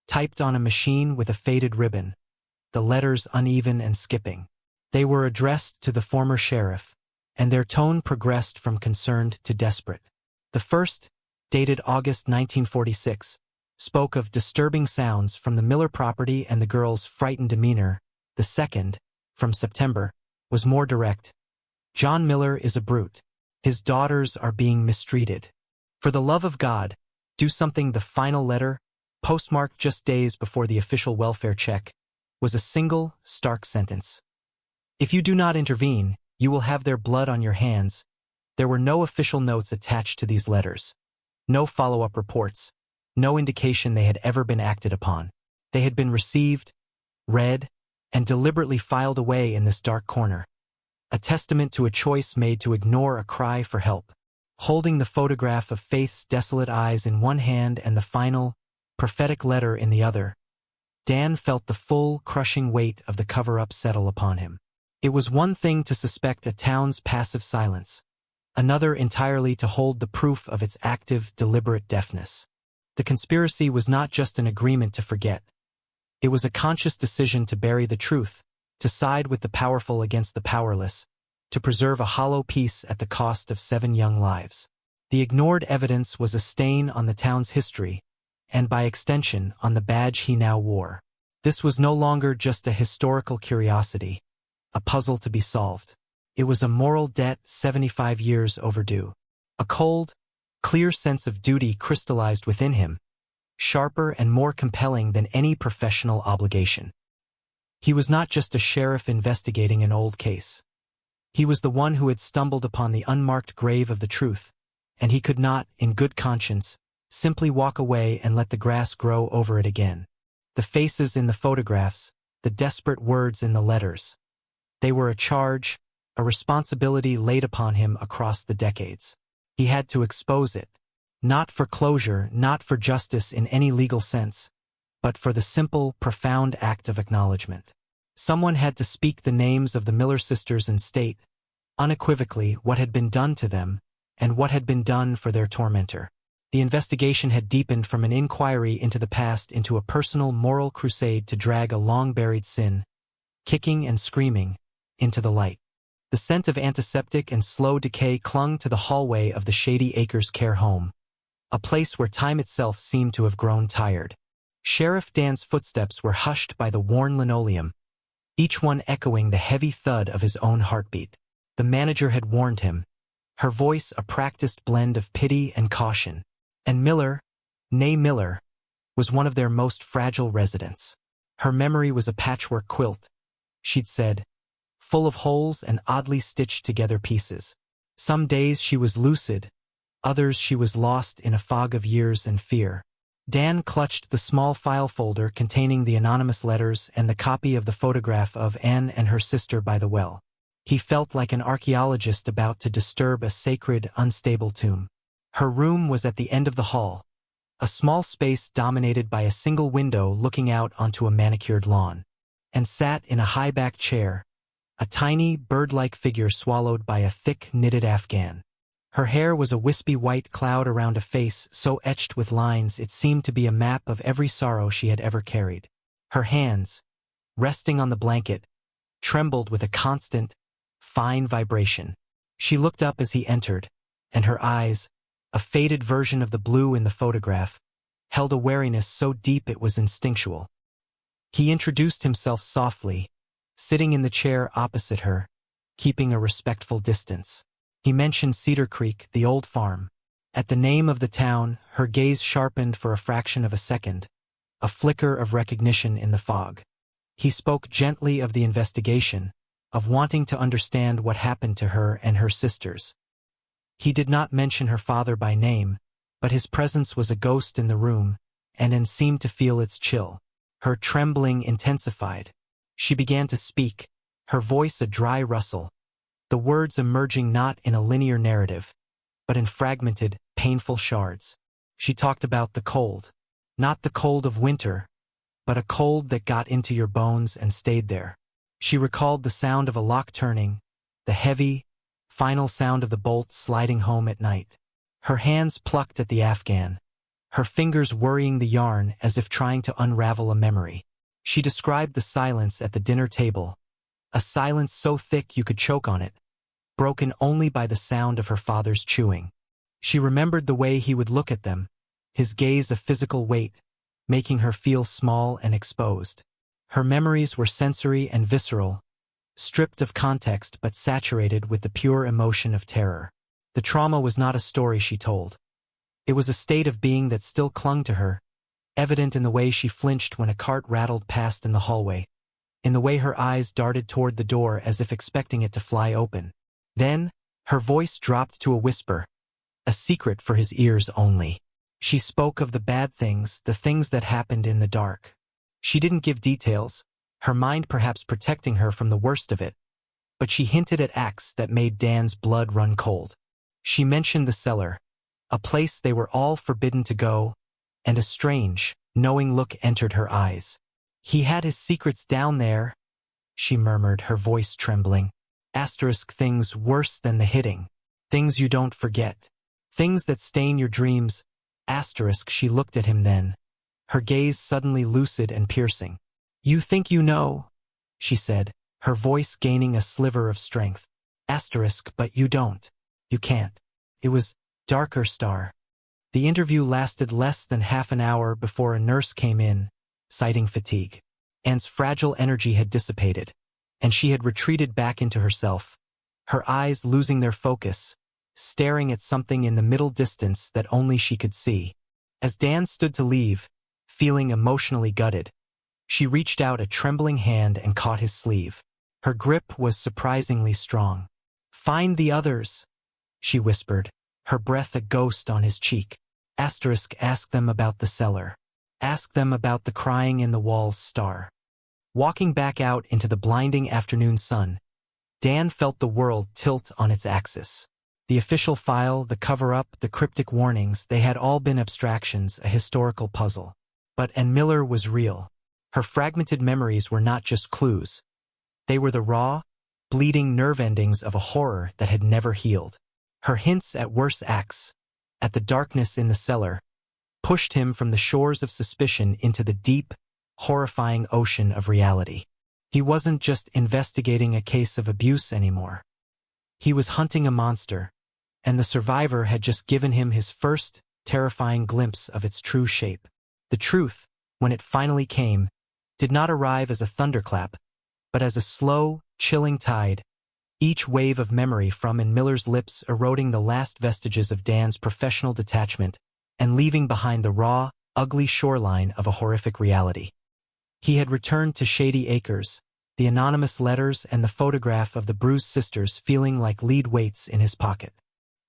typed on a machine with a faded ribbon, the letters uneven and skipping. They were addressed to the former sheriff, and their tone progressed from concerned to desperate. The first, dated August 1946, spoke of disturbing sounds from the Miller property and the girl's frightened demeanor. The second, from September, was more direct. John Miller is a brute. His daughters are being mistreated. For the love of God, do something. The final letter, postmarked just days before the official welfare check, was a single, stark sentence. If you do not intervene, you will have their blood on your hands. There were no official notes attached to these letters. No follow-up reports. No indication they had ever been acted upon. They had been received, read, and deliberately filed away in this dark corner. A testament to a choice made to ignore a cry for help. Holding the photograph of Faith's desolate eyes in one hand and the final, prophetic letter in the other, Dan felt the full, crushing weight of the cover-up settle upon him. It was one thing to suspect a town's passive silence, another entirely to hold the proof of its active, deliberate deafness. The conspiracy was not just an agreement to forget. It was a conscious decision to bury the truth, to side with the powerful against the powerless, to preserve a hollow peace at the cost of 7 young lives. The ignored evidence was a stain on the town's history, and by extension on the badge he now wore. This was no longer just a historical curiosity, a puzzle to be solved. It was a moral debt 75 years overdue. A cold, clear sense of duty crystallized within him, sharper and more compelling than any professional obligation. He was not just a sheriff investigating an old case. He was the one who had stumbled upon the unmarked grave of the truth, and he could not, in good conscience, simply walk away and let the grass grow over it again. The faces in the photographs, the desperate words in the letters. They were a charge, a responsibility laid upon him across the decades. He had to expose it, not for closure, not for justice in any legal sense, but for the simple, profound act of acknowledgement. Someone had to speak the names of the Miller sisters and state, unequivocally, what had been done to them, and what had been done for their tormentor. The investigation had deepened from an inquiry into the past into a personal moral crusade to drag a long-buried sin, kicking and screaming, into the light. The scent of antiseptic and slow decay clung to the hallway of the Shady Acres care home, a place where time itself seemed to have grown tired. Sheriff Dan's footsteps were hushed by the worn linoleum, each one echoing the heavy thud of his own heartbeat. The manager had warned him, her voice a practiced blend of pity and caution. And Miller, née Miller, was one of their most fragile residents. Her memory was a patchwork quilt, she'd said, full of holes and oddly stitched together pieces. Some days she was lucid, others she was lost in a fog of years and fear. Dan clutched the small file folder containing the anonymous letters and the copy of the photograph of Anne and her sister by the well. He felt like an archaeologist about to disturb a sacred, unstable tomb. Her room was at the end of the hall, a small space dominated by a single window looking out onto a manicured lawn. And sat in a high-backed chair, a tiny, bird-like figure swallowed by a thick, knitted afghan. Her hair was a wispy white cloud around a face so etched with lines it seemed to be a map of every sorrow she had ever carried. Her hands, resting on the blanket, trembled with a constant, fine vibration. She looked up as he entered, and her eyes, a faded version of the blue in the photograph, held a wariness so deep it was instinctual. He introduced himself softly, sitting in the chair opposite her, keeping a respectful distance. He mentioned Cedar Creek, the old farm. At the name of the town, her gaze sharpened for a fraction of a second, a flicker of recognition in the fog. He spoke gently of the investigation, of wanting to understand what happened to her and her sisters. He did not mention her father by name, but his presence was a ghost in the room, and Anne seemed to feel its chill. Her trembling intensified. She began to speak, her voice a dry rustle, the words emerging not in a linear narrative, but in fragmented, painful shards. She talked about the cold. Not the cold of winter, but a cold that got into your bones and stayed there. She recalled the sound of a lock turning, the heavy, final sound of the bolt sliding home at night. Her hands plucked at the afghan, her fingers worrying the yarn as if trying to unravel a memory. She described the silence at the dinner table, a silence so thick you could choke on it, broken only by the sound of her father's chewing. She remembered the way he would look at them, his gaze a physical weight, making her feel small and exposed. Her memories were sensory and visceral, stripped of context but saturated with the pure emotion of terror. The trauma was not a story she told. It was a state of being that still clung to her, evident in the way she flinched when a cart rattled past in the hallway, in the way her eyes darted toward the door as if expecting it to fly open. Then, her voice dropped to a whisper, a secret for his ears only. She spoke of the bad things, the things that happened in the dark. She didn't give details, her mind perhaps protecting her from the worst of it, but she hinted at acts that made Dan's blood run cold. She mentioned the cellar, a place they were all forbidden to go, and a strange, knowing look entered her eyes. He had his secrets down there, she murmured, her voice trembling. Asterisk things worse than the hitting. Things you don't forget. Things that stain your dreams. Asterisk she looked at him then, her gaze suddenly lucid and piercing. You think you know, she said, her voice gaining a sliver of strength. Asterisk but you don't. You can't. It was darker, Star. The interview lasted less than half an hour before a nurse came in, citing fatigue. Anne's fragile energy had dissipated, and she had retreated back into herself, her eyes losing their focus, staring at something in the middle distance that only she could see. As Dan stood to leave, feeling emotionally gutted, she reached out a trembling hand and caught his sleeve. Her grip was surprisingly strong. Find the others, she whispered, her breath a ghost on his cheek. Asterisk ask them about the cellar. Ask them about the crying in the walls, Star. Walking back out into the blinding afternoon sun, Dan felt the world tilt on its axis. The official file, the cover-up, the cryptic warnings, they had all been abstractions, a historical puzzle. But Anne Miller was real. Her fragmented memories were not just clues. They were the raw, bleeding nerve endings of a horror that had never healed. Her hints at worse acts, at the darkness in the cellar, pushed him from the shores of suspicion into the deep, horrifying ocean of reality. He wasn't just investigating a case of abuse anymore. He was hunting a monster, and the survivor had just given him his first, terrifying glimpse of its true shape. The truth, when it finally came, did not arrive as a thunderclap, but as a slow, chilling tide, each wave of memory from and Miller's lips eroding the last vestiges of Dan's professional detachment and leaving behind the raw, ugly shoreline of a horrific reality. He had returned to Shady Acres, the anonymous letters and the photograph of the bruised sisters feeling like lead weights in his pocket.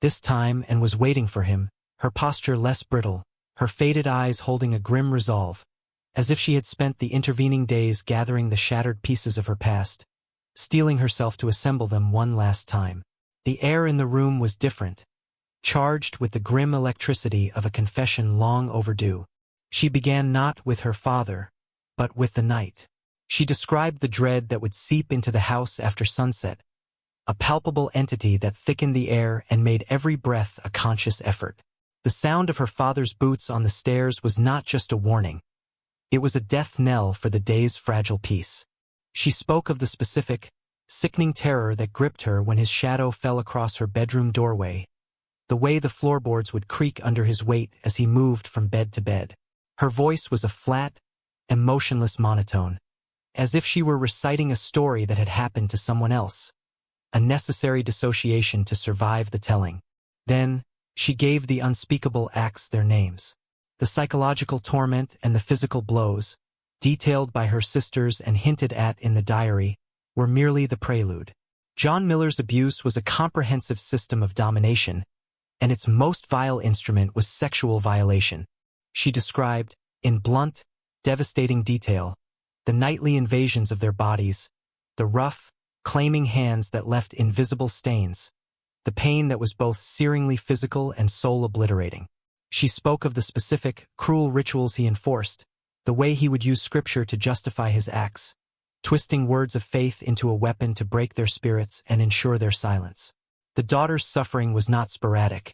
This time and was waiting for him, her posture less brittle, her faded eyes holding a grim resolve, as if she had spent the intervening days gathering the shattered pieces of her past, steeling herself to assemble them one last time. The air in the room was different, charged with the grim electricity of a confession long overdue. She began not with her father, but with the night. She described the dread that would seep into the house after sunset, a palpable entity that thickened the air and made every breath a conscious effort. The sound of her father's boots on the stairs was not just a warning. It was a death knell for the day's fragile peace. She spoke of the specific, sickening terror that gripped her when his shadow fell across her bedroom doorway, the way the floorboards would creak under his weight as he moved from bed to bed. Her voice was a flat, emotionless monotone, as if she were reciting a story that had happened to someone else, a necessary dissociation to survive the telling. Then, she gave the unspeakable acts their names. The psychological torment and the physical blows, detailed by her sisters and hinted at in the diary, were merely the prelude. John Miller's abuse was a comprehensive system of domination, and its most vile instrument was sexual violation. She described, in blunt, devastating detail, the nightly invasions of their bodies, the rough, claiming hands that left invisible stains, the pain that was both searingly physical and soul-obliterating. She spoke of the specific, cruel rituals he enforced, the way he would use scripture to justify his acts, twisting words of faith into a weapon to break their spirits and ensure their silence. The daughter's suffering was not sporadic.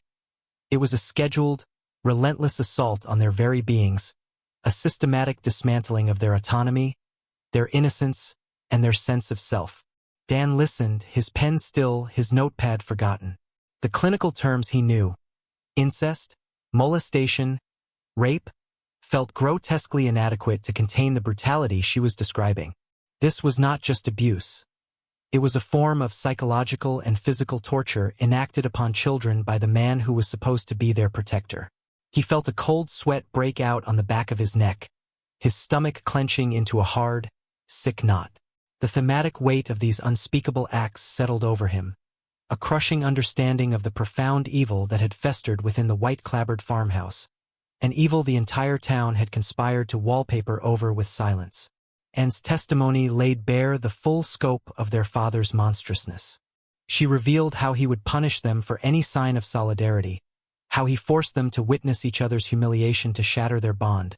It was a scheduled, relentless assault on their very beings, a systematic dismantling of their autonomy, their innocence, and their sense of self. Dan listened, his pen still, his notepad forgotten. The clinical terms he knew, incest, molestation, rape, felt grotesquely inadequate to contain the brutality she was describing. This was not just abuse. It was a form of psychological and physical torture enacted upon children by the man who was supposed to be their protector. He felt a cold sweat break out on the back of his neck, his stomach clenching into a hard, sick knot. The thematic weight of these unspeakable acts settled over him, a crushing understanding of the profound evil that had festered within the white-clapboard farmhouse, an evil the entire town had conspired to wallpaper over with silence. Anne's testimony laid bare the full scope of their father's monstrousness. She revealed how he would punish them for any sign of solidarity, how he forced them to witness each other's humiliation to shatter their bond,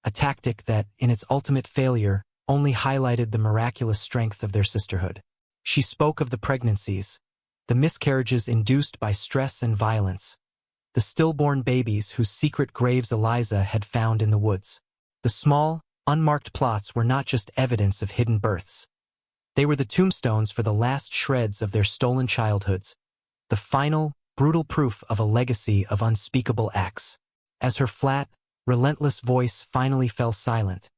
a tactic that, in its ultimate failure, only highlighted the miraculous strength of their sisterhood. She spoke of the pregnancies, the miscarriages induced by stress and violence, the stillborn babies whose secret graves Eliza had found in the woods. The small, unmarked plots were not just evidence of hidden births. They were the tombstones for the last shreds of their stolen childhoods, the final, brutal proof of a legacy of unspeakable acts. As her flat, relentless voice finally fell silent,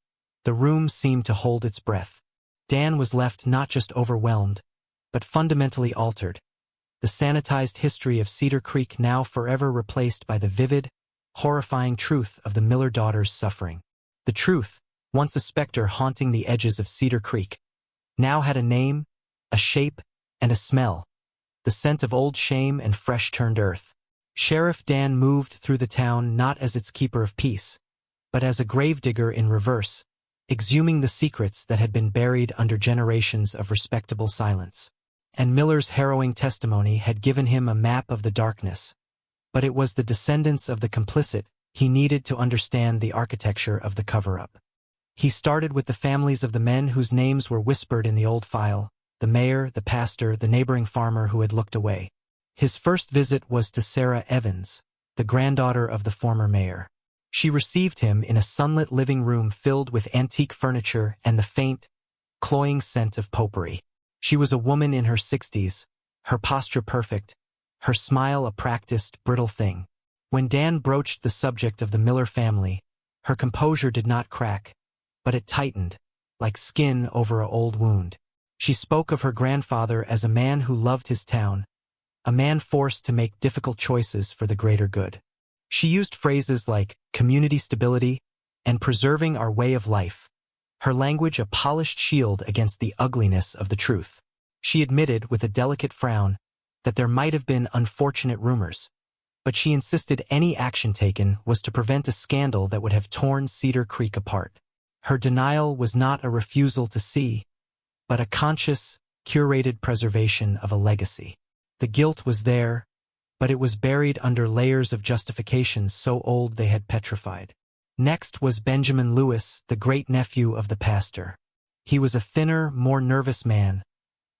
the room seemed to hold its breath. Dan was left not just overwhelmed, but fundamentally altered, the sanitized history of Cedar Creek now forever replaced by the vivid, horrifying truth of the Miller daughters' suffering. The truth, once a specter haunting the edges of Cedar Creek, now had a name, a shape, and a smell, the scent of old shame and fresh-turned earth. Sheriff Dan moved through the town not as its keeper of peace, but as a gravedigger in reverse, exhuming the secrets that had been buried under generations of respectable silence. And Miller's harrowing testimony had given him a map of the darkness, but it was the descendants of the complicit he needed to understand the architecture of the cover-up. He started with the families of the men whose names were whispered in the old file, the mayor, the pastor, the neighboring farmer who had looked away. His first visit was to Sarah Evans, the granddaughter of the former mayor. She received him in a sunlit living room filled with antique furniture and the faint, cloying scent of potpourri. She was a woman in her 60s, her posture perfect, her smile a practiced, brittle thing. When Dan broached the subject of the Miller family, her composure did not crack, but it tightened, like skin over an old wound. She spoke of her grandfather as a man who loved his town, a man forced to make difficult choices for the greater good. She used phrases like community stability and preserving our way of life, her language a polished shield against the ugliness of the truth. She admitted with a delicate frown that there might have been unfortunate rumors, but she insisted any action taken was to prevent a scandal that would have torn Cedar Creek apart. Her denial was not a refusal to see, but a conscious, curated preservation of a legacy. The guilt was there, but it was buried under layers of justifications so old they had petrified. Next was Benjamin Lewis, the great-nephew of the pastor. He was a thinner, more nervous man,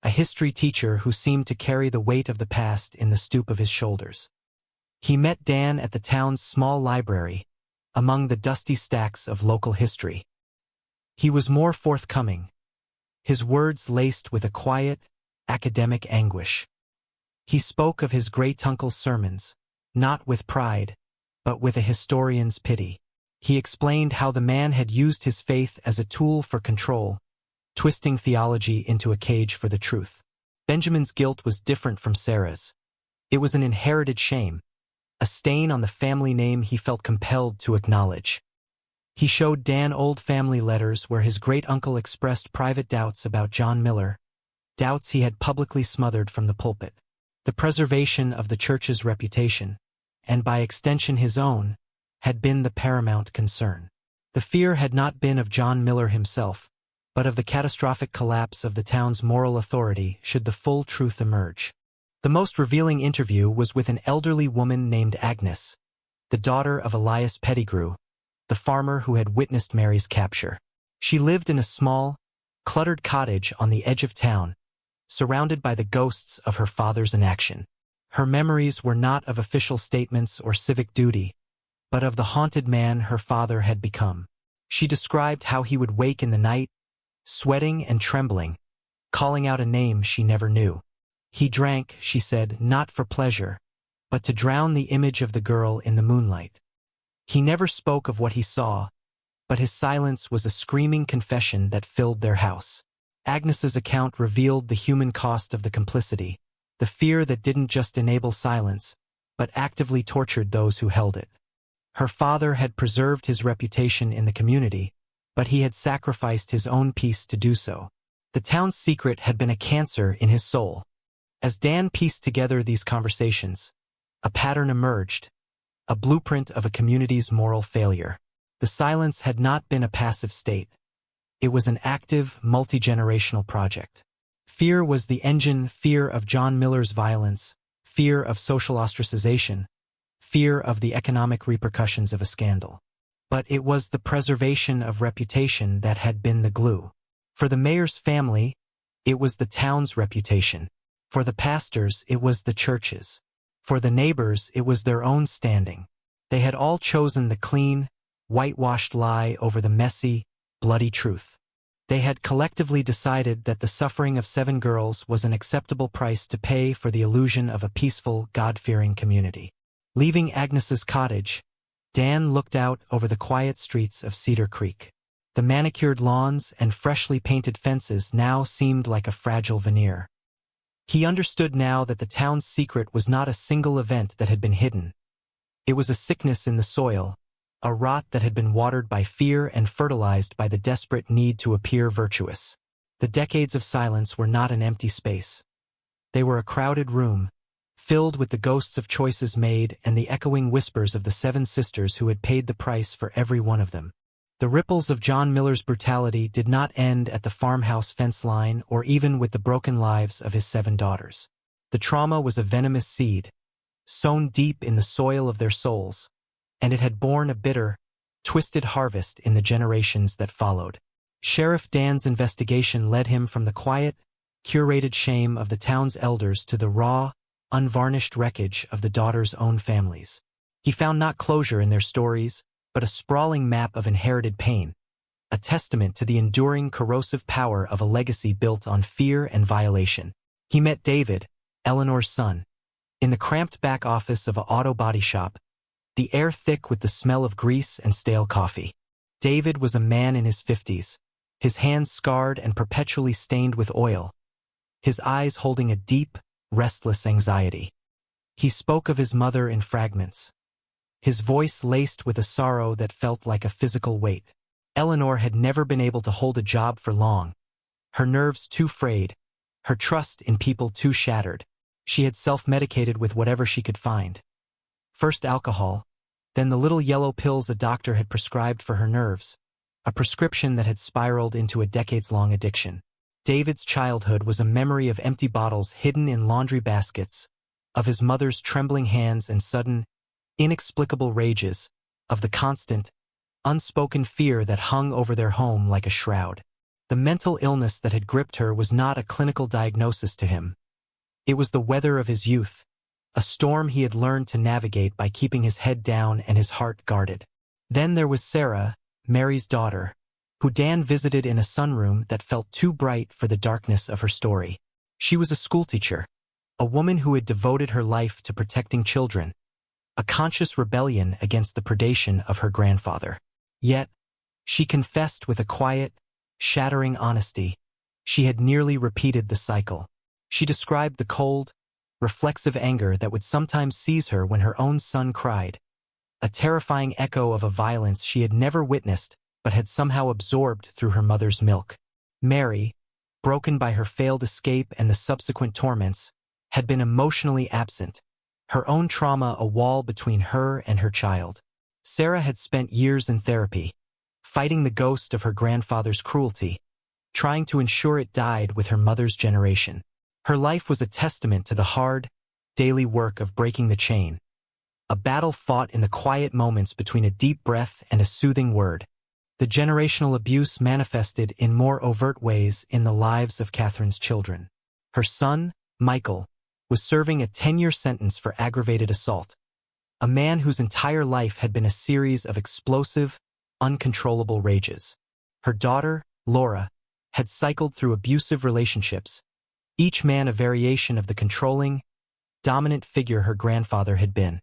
a history teacher who seemed to carry the weight of the past in the stoop of his shoulders. He met Dan at the town's small library, among the dusty stacks of local history. He was more forthcoming, his words laced with a quiet, academic anguish. He spoke of his great-uncle's sermons, not with pride, but with a historian's pity. He explained how the man had used his faith as a tool for control, twisting theology into a cage for the truth. Benjamin's guilt was different from Sarah's. It was an inherited shame, a stain on the family name he felt compelled to acknowledge. He showed Dan old family letters where his great-uncle expressed private doubts about John Miller, doubts he had publicly smothered from the pulpit. The preservation of the church's reputation, and by extension his own, had been the paramount concern. The fear had not been of John Miller himself, but of the catastrophic collapse of the town's moral authority should the full truth emerge. The most revealing interview was with an elderly woman named Agnes, the daughter of Elias Pettigrew, the farmer who had witnessed Mary's capture. She lived in a small, cluttered cottage on the edge of town, surrounded by the ghosts of her father's inaction. Her memories were not of official statements or civic duty, but of the haunted man her father had become. She described how he would wake in the night, sweating and trembling, calling out a name she never knew. He drank, she said, not for pleasure, but to drown the image of the girl in the moonlight. He never spoke of what he saw, but his silence was a screaming confession that filled their house. Agnes's account revealed the human cost of the complicity, the fear that didn't just enable silence, but actively tortured those who held it. Her father had preserved his reputation in the community, but he had sacrificed his own peace to do so. The town's secret had been a cancer in his soul. As Dan pieced together these conversations, a pattern emerged, a blueprint of a community's moral failure. The silence had not been a passive state. It was an active, multi-generational project. Fear was the engine, fear of John Miller's violence, fear of social ostracization, fear of the economic repercussions of a scandal. But it was the preservation of reputation that had been the glue. For the mayor's family, it was the town's reputation. For the pastors, it was the church's. For the neighbors, it was their own standing. They had all chosen the clean, whitewashed lie over the messy, bloody truth. They had collectively decided that the suffering of 7 girls was an acceptable price to pay for the illusion of a peaceful, God-fearing community. Leaving Agnes's cottage, Dan looked out over the quiet streets of Cedar Creek. The manicured lawns and freshly painted fences now seemed like a fragile veneer. He understood now that the town's secret was not a single event that had been hidden. It was a sickness in the soil, a rot that had been watered by fear and fertilized by the desperate need to appear virtuous. The decades of silence were not an empty space. They were a crowded room, filled with the ghosts of choices made and the echoing whispers of the 7 sisters who had paid the price for every one of them. The ripples of John Miller's brutality did not end at the farmhouse fence line or even with the broken lives of his 7 daughters. The trauma was a venomous seed, sown deep in the soil of their souls, and it had borne a bitter, twisted harvest in the generations that followed. Sheriff Dan's investigation led him from the quiet, curated shame of the town's elders to the raw, unvarnished wreckage of the daughters' own families. He found not closure in their stories, but a sprawling map of inherited pain, a testament to the enduring corrosive power of a legacy built on fear and violation. He met David, Eleanor's son, in the cramped back office of an auto body shop, the air thick with the smell of grease and stale coffee. David was a man in his 50s, his hands scarred and perpetually stained with oil, his eyes holding a deep, restless anxiety. He spoke of his mother in fragments, his voice laced with a sorrow that felt like a physical weight. Eleanor had never been able to hold a job for long, her nerves too frayed, her trust in people too shattered. She had self-medicated with whatever she could find. First alcohol, then the little yellow pills a doctor had prescribed for her nerves, a prescription that had spiraled into a decades-long addiction. David's childhood was a memory of empty bottles hidden in laundry baskets, of his mother's trembling hands and sudden, inexplicable rages, of the constant, unspoken fear that hung over their home like a shroud. The mental illness that had gripped her was not a clinical diagnosis to him. It was the weather of his youth, a storm he had learned to navigate by keeping his head down and his heart guarded. Then there was Sarah, Mary's daughter, who Dan visited in a sunroom that felt too bright for the darkness of her story. She was a schoolteacher, a woman who had devoted her life to protecting children, a conscious rebellion against the predation of her grandfather. Yet, she confessed with a quiet, shattering honesty, she had nearly repeated the cycle. She described the cold, reflexive anger that would sometimes seize her when her own son cried, a terrifying echo of a violence she had never witnessed but had somehow absorbed through her mother's milk. Mary, broken by her failed escape and the subsequent torments, had been emotionally absent, her own trauma a wall between her and her child. Sarah had spent years in therapy, fighting the ghost of her grandfather's cruelty, trying to ensure it died with her mother's generation. Her life was a testament to the hard, daily work of breaking the chain, a battle fought in the quiet moments between a deep breath and a soothing word. The generational abuse manifested in more overt ways in the lives of Catherine's children. Her son, Michael, was serving a 10-year sentence for aggravated assault, a man whose entire life had been a series of explosive, uncontrollable rages. Her daughter, Laura, had cycled through abusive relationships, each man a variation of the controlling, dominant figure her grandfather had been,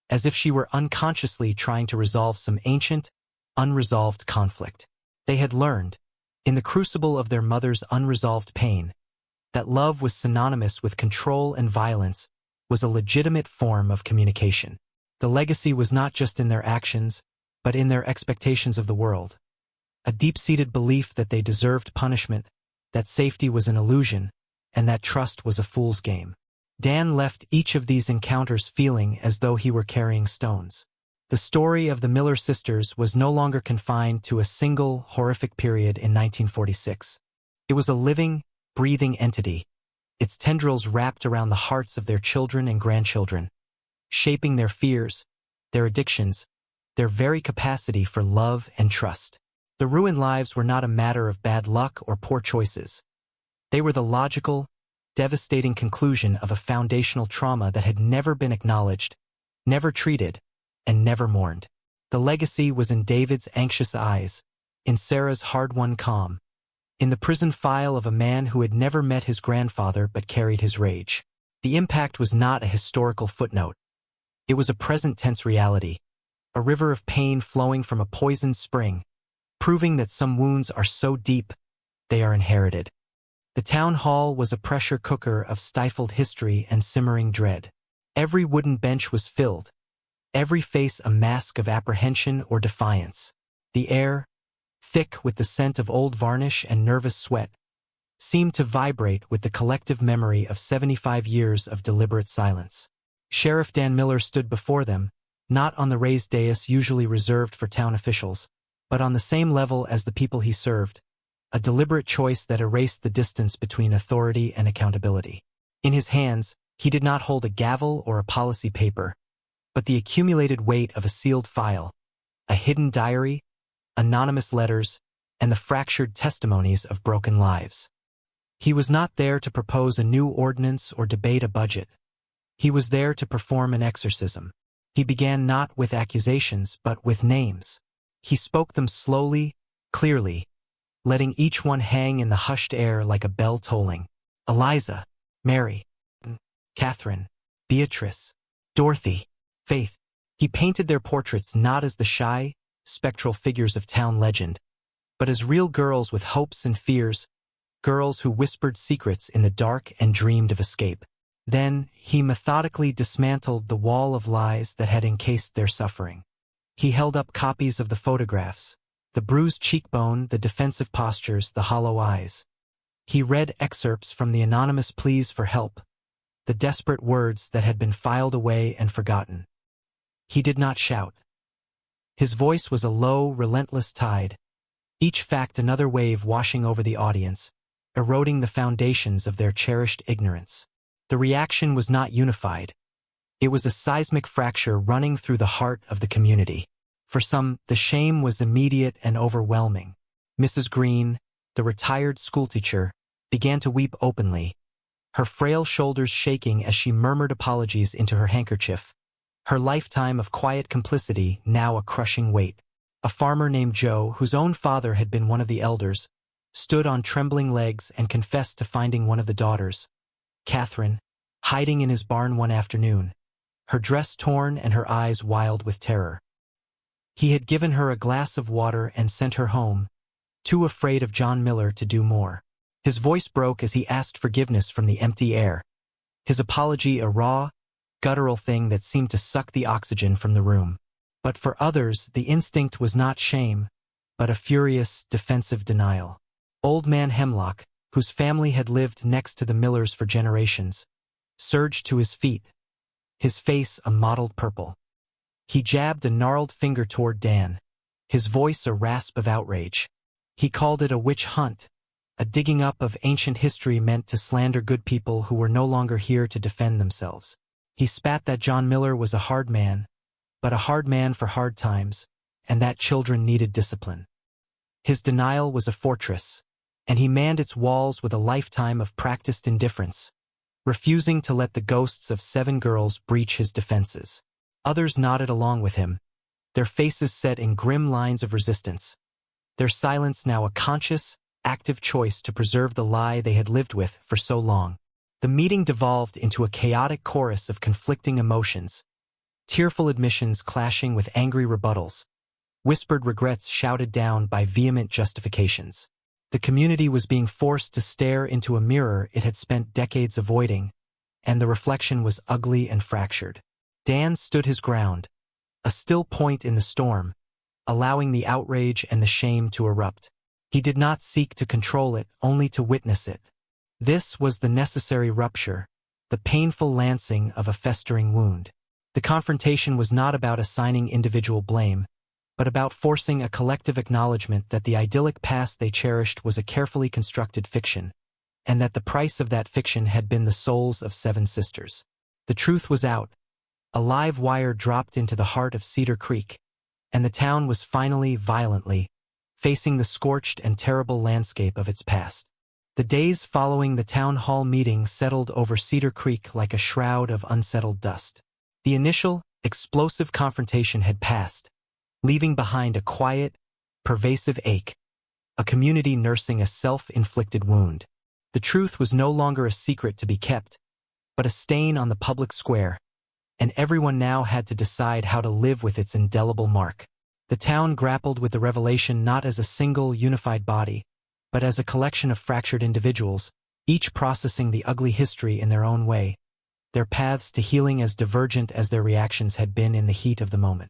as if she were unconsciously trying to resolve some ancient, unresolved conflict. They had learned, in the crucible of their mother's unresolved pain, that love was synonymous with control and violence was a legitimate form of communication. The legacy was not just in their actions, but in their expectations of the world. A deep-seated belief that they deserved punishment, that safety was an illusion, and that trust was a fool's game. Dan left each of these encounters feeling as though he were carrying stones. The story of the Miller sisters was no longer confined to a single, horrific period in 1946. It was a living, breathing entity, its tendrils wrapped around the hearts of their children and grandchildren, shaping their fears, their addictions, their very capacity for love and trust. The ruined lives were not a matter of bad luck or poor choices. They were the logical, devastating conclusion of a foundational trauma that had never been acknowledged, never treated, and never mourned. The legacy was in David's anxious eyes, in Sarah's hard-won calm, in the prison file of a man who had never met his grandfather but carried his rage. The impact was not a historical footnote. It was a present-tense reality, a river of pain flowing from a poisoned spring, proving that some wounds are so deep, they are inherited. The town hall was a pressure cooker of stifled history and simmering dread. Every wooden bench was filled, every face a mask of apprehension or defiance. The air, thick with the scent of old varnish and nervous sweat, seemed to vibrate with the collective memory of 75 years of deliberate silence. Sheriff Dan Miller stood before them, not on the raised dais usually reserved for town officials, but on the same level as the people he served, a deliberate choice that erased the distance between authority and accountability. In his hands, he did not hold a gavel or a policy paper, but the accumulated weight of a sealed file, a hidden diary, anonymous letters, and the fractured testimonies of broken lives. He was not there to propose a new ordinance or debate a budget. He was there to perform an exorcism. He began not with accusations, but with names. He spoke them slowly, clearly, letting each one hang in the hushed air like a bell tolling. Eliza, Mary, Catherine, Beatrice, Dorothy, Faith. He painted their portraits not as the shy, spectral figures of town legend, but as real girls with hopes and fears, girls who whispered secrets in the dark and dreamed of escape. Then, he methodically dismantled the wall of lies that had encased their suffering. He held up copies of the photographs, the bruised cheekbone, the defensive postures, the hollow eyes. He read excerpts from the anonymous pleas for help, the desperate words that had been filed away and forgotten. He did not shout. His voice was a low, relentless tide, each fact another wave washing over the audience, eroding the foundations of their cherished ignorance. The reaction was not unified. It was a seismic fracture running through the heart of the community. For some, the shame was immediate and overwhelming. Mrs. Green, the retired schoolteacher, began to weep openly, her frail shoulders shaking as she murmured apologies into her handkerchief, her lifetime of quiet complicity now a crushing weight. A farmer named Joe, whose own father had been one of the elders, stood on trembling legs and confessed to finding one of the daughters, Catherine, hiding in his barn one afternoon, her dress torn and her eyes wild with terror. He had given her a glass of water and sent her home, too afraid of John Miller to do more. His voice broke as he asked forgiveness from the empty air, his apology a raw, guttural thing that seemed to suck the oxygen from the room. But for others, the instinct was not shame, but a furious, defensive denial. Old man Hemlock, whose family had lived next to the Millers for generations, surged to his feet, his face a mottled purple. He jabbed a gnarled finger toward Dan, his voice a rasp of outrage. He called it a witch hunt, a digging up of ancient history meant to slander good people who were no longer here to defend themselves. He spat that John Miller was a hard man, but a hard man for hard times, and that children needed discipline. His denial was a fortress, and he manned its walls with a lifetime of practiced indifference, refusing to let the ghosts of 7 girls breach his defenses. Others nodded along with him, their faces set in grim lines of resistance, their silence now a conscious, active choice to preserve the lie they had lived with for so long. The meeting devolved into a chaotic chorus of conflicting emotions, tearful admissions clashing with angry rebuttals, whispered regrets shouted down by vehement justifications. The community was being forced to stare into a mirror it had spent decades avoiding, and the reflection was ugly and fractured. Dan stood his ground, a still point in the storm, allowing the outrage and the shame to erupt. He did not seek to control it, only to witness it. This was the necessary rupture, the painful lancing of a festering wound. The confrontation was not about assigning individual blame, but about forcing a collective acknowledgement that the idyllic past they cherished was a carefully constructed fiction, and that the price of that fiction had been the souls of 7 sisters. The truth was out. A live wire dropped into the heart of Cedar Creek, and the town was finally, violently, facing the scorched and terrible landscape of its past. The days following the town hall meeting settled over Cedar Creek like a shroud of unsettled dust. The initial, explosive confrontation had passed, leaving behind a quiet, pervasive ache, a community nursing a self-inflicted wound. The truth was no longer a secret to be kept, but a stain on the public square, and everyone now had to decide how to live with its indelible mark. The town grappled with the revelation not as a single, unified body, but as a collection of fractured individuals, each processing the ugly history in their own way, their paths to healing as divergent as their reactions had been in the heat of the moment.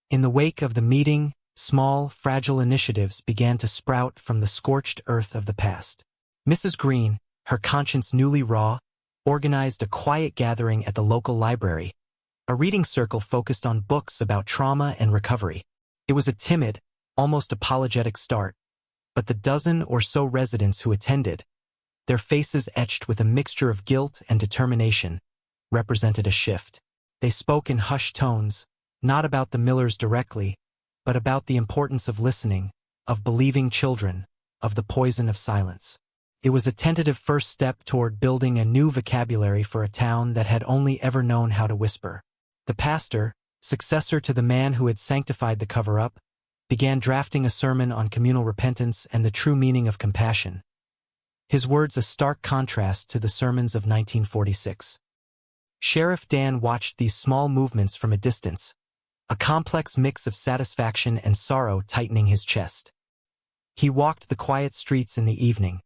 In the wake of the meeting, small, fragile initiatives began to sprout from the scorched earth of the past. Mrs. Green, her conscience newly raw, organized a quiet gathering at the local library, a reading circle focused on books about trauma and recovery. It was a timid, almost apologetic start, but the dozen or so residents who attended, their faces etched with a mixture of guilt and determination, represented a shift. They spoke in hushed tones, not about the Millers directly, but about the importance of listening, of believing children, of the poison of silence. It was a tentative first step toward building a new vocabulary for a town that had only ever known how to whisper. The pastor, successor to the man who had sanctified the cover-up, began drafting a sermon on communal repentance and the true meaning of compassion. His words a stark contrast to the sermons of 1946. Sheriff Dan watched these small movements from a distance, a complex mix of satisfaction and sorrow tightening his chest. He walked the quiet streets in the evening,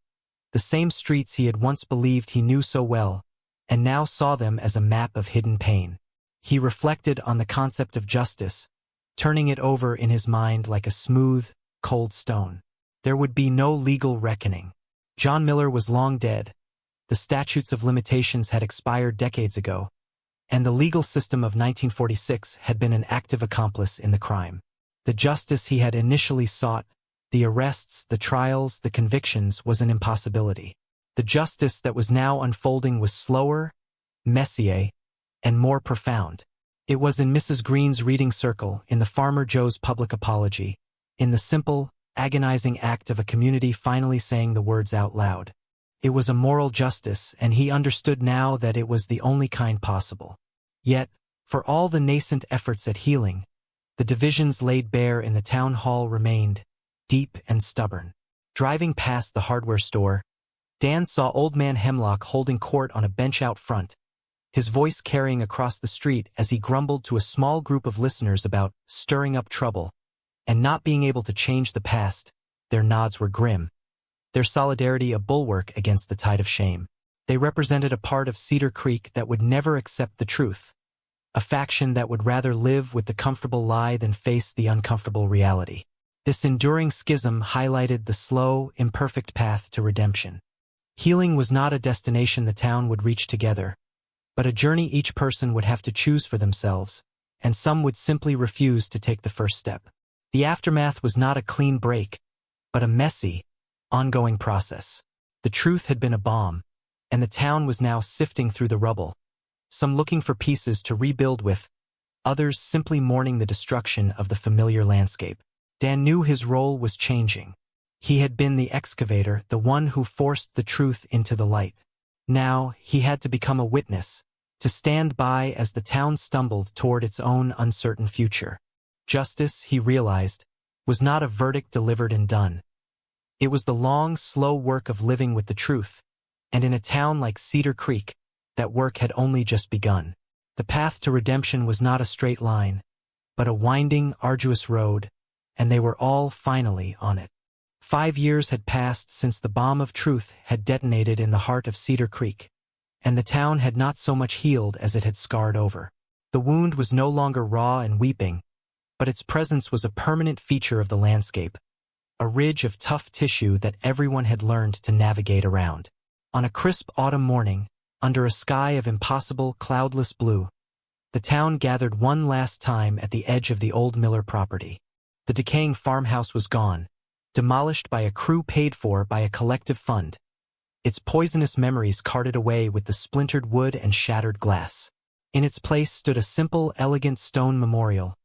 the same streets he had once believed he knew so well, and now saw them as a map of hidden pain. He reflected on the concept of justice, turning it over in his mind like a smooth, cold stone. There would be no legal reckoning. John Miller was long dead. The statutes of limitations had expired decades ago, and the legal system of 1946 had been an active accomplice in the crime. The justice he had initially sought, the arrests, the trials, the convictions, was an impossibility. The justice that was now unfolding was slower, messier, and more profound. It was in Mrs. Green's reading circle, in the Farmer Joe's public apology, in the simple, agonizing act of a community finally saying the words out loud. It was a moral justice, and he understood now that it was the only kind possible. Yet, for all the nascent efforts at healing, the divisions laid bare in the town hall remained, deep and stubborn. Driving past the hardware store, Dan saw Old Man Hemlock holding court on a bench out front, his voice carrying across the street as he grumbled to a small group of listeners about stirring up trouble and not being able to change the past. Their nods were grim, their solidarity a bulwark against the tide of shame. They represented a part of Cedar Creek that would never accept the truth, a faction that would rather live with the comfortable lie than face the uncomfortable reality. This enduring schism highlighted the slow, imperfect path to redemption. Healing was not a destination the town would reach together, but a journey each person would have to choose for themselves, and some would simply refuse to take the first step. The aftermath was not a clean break, but a messy, ongoing process. The truth had been a bomb, and the town was now sifting through the rubble, some looking for pieces to rebuild with, others simply mourning the destruction of the familiar landscape. Dan knew his role was changing. He had been the excavator, the one who forced the truth into the light. Now, he had to become a witness, to stand by as the town stumbled toward its own uncertain future. Justice, he realized, was not a verdict delivered and done. It was the long, slow work of living with the truth, and in a town like Cedar Creek, that work had only just begun. The path to redemption was not a straight line, but a winding, arduous road, and they were all finally on it. 5 years had passed since the bomb of truth had detonated in the heart of Cedar Creek, and the town had not so much healed as it had scarred over. The wound was no longer raw and weeping, but its presence was a permanent feature of the landscape, a ridge of tough tissue that everyone had learned to navigate around. On a crisp autumn morning, under a sky of impossible, cloudless blue, the town gathered one last time at the edge of the old Miller property. The decaying farmhouse was gone, demolished by a crew paid for by a collective fund, its poisonous memories carted away with the splintered wood and shattered glass. In its place stood a simple, elegant stone memorial,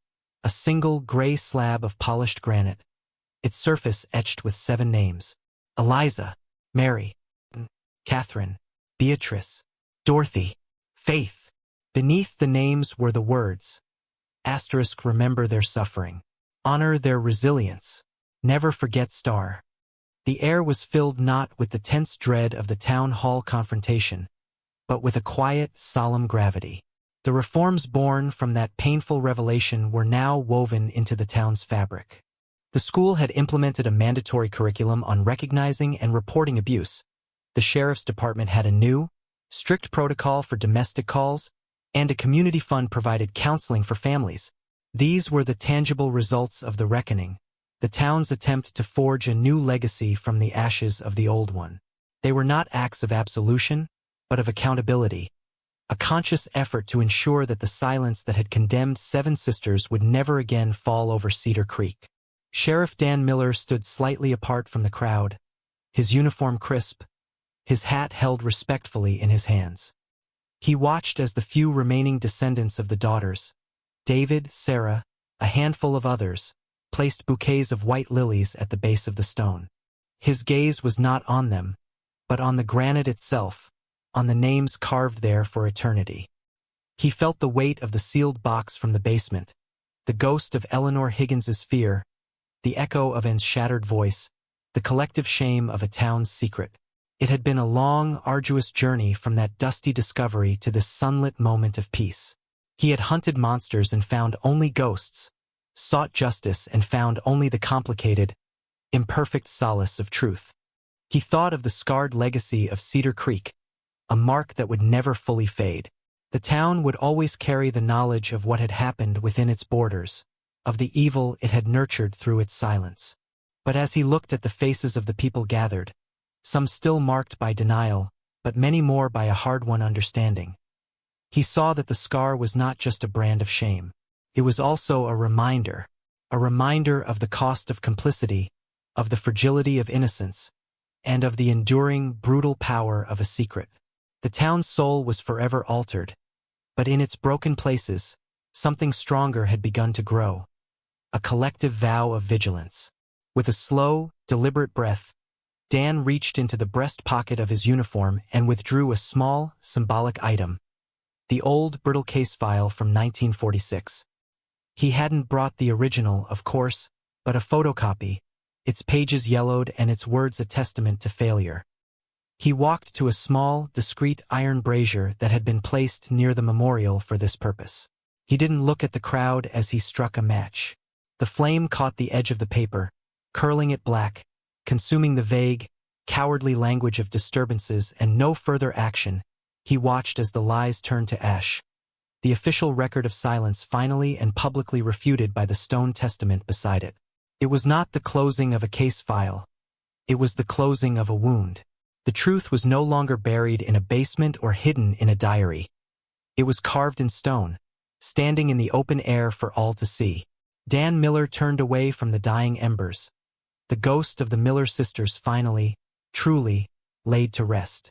a single gray slab of polished granite, its surface etched with 7 names: Eliza, Mary, Catherine, Beatrice, Dorothy, Faith. Beneath the names were the words, *, remember their suffering, honor their resilience, never forget star. The air was filled not with the tense dread of the town hall confrontation, but with a quiet, solemn gravity. The reforms born from that painful revelation were now woven into the town's fabric. The school had implemented a mandatory curriculum on recognizing and reporting abuse. The sheriff's department had a new, strict protocol for domestic calls, and a community fund provided counseling for families. These were the tangible results of the reckoning, the town's attempt to forge a new legacy from the ashes of the old one. They were not acts of absolution, but of accountability, a conscious effort to ensure that the silence that had condemned 7 sisters would never again fall over Cedar Creek. Sheriff Dan Miller stood slightly apart from the crowd, his uniform crisp, his hat held respectfully in his hands. He watched as the few remaining descendants of the daughters, David, Sarah, a handful of others, placed bouquets of white lilies at the base of the stone. His gaze was not on them, but on the granite itself, on the names carved there for eternity. He felt the weight of the sealed box from the basement, the ghost of Eleanor Higgins's fear, the echo of Anne's shattered voice, the collective shame of a town's secret. It had been a long, arduous journey from that dusty discovery to this sunlit moment of peace. He had hunted monsters and found only ghosts, sought justice and found only the complicated, imperfect solace of truth. He thought of the scarred legacy of Cedar Creek, a mark that would never fully fade. The town would always carry the knowledge of what had happened within its borders, of the evil it had nurtured through its silence. But as he looked at the faces of the people gathered, some still marked by denial, but many more by a hard-won understanding, he saw that the scar was not just a brand of shame. It was also a reminder of the cost of complicity, of the fragility of innocence, and of the enduring, brutal power of a secret. The town's soul was forever altered, but in its broken places, something stronger had begun to grow, a collective vow of vigilance. With a slow, deliberate breath, Dan reached into the breast pocket of his uniform and withdrew a small, symbolic item, the old brittle case file from 1946. He hadn't brought the original, of course, but a photocopy, its pages yellowed and its words a testament to failure. He walked to a small, discreet iron brazier that had been placed near the memorial for this purpose. He didn't look at the crowd as he struck a match. The flame caught the edge of the paper, curling it black, consuming the vague, cowardly language of disturbances and no further action. He watched as the lies turned to ash, the official record of silence finally and publicly refuted by the stone testament beside it. It was not the closing of a case file. It was the closing of a wound. The truth was no longer buried in a basement or hidden in a diary. It was carved in stone, standing in the open air for all to see. Dan Miller turned away from the dying embers. The ghost of the Miller sisters finally, truly, laid to rest.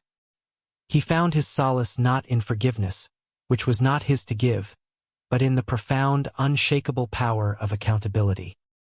He found his solace not in forgiveness, which was not his to give, but in the profound, unshakable power of accountability.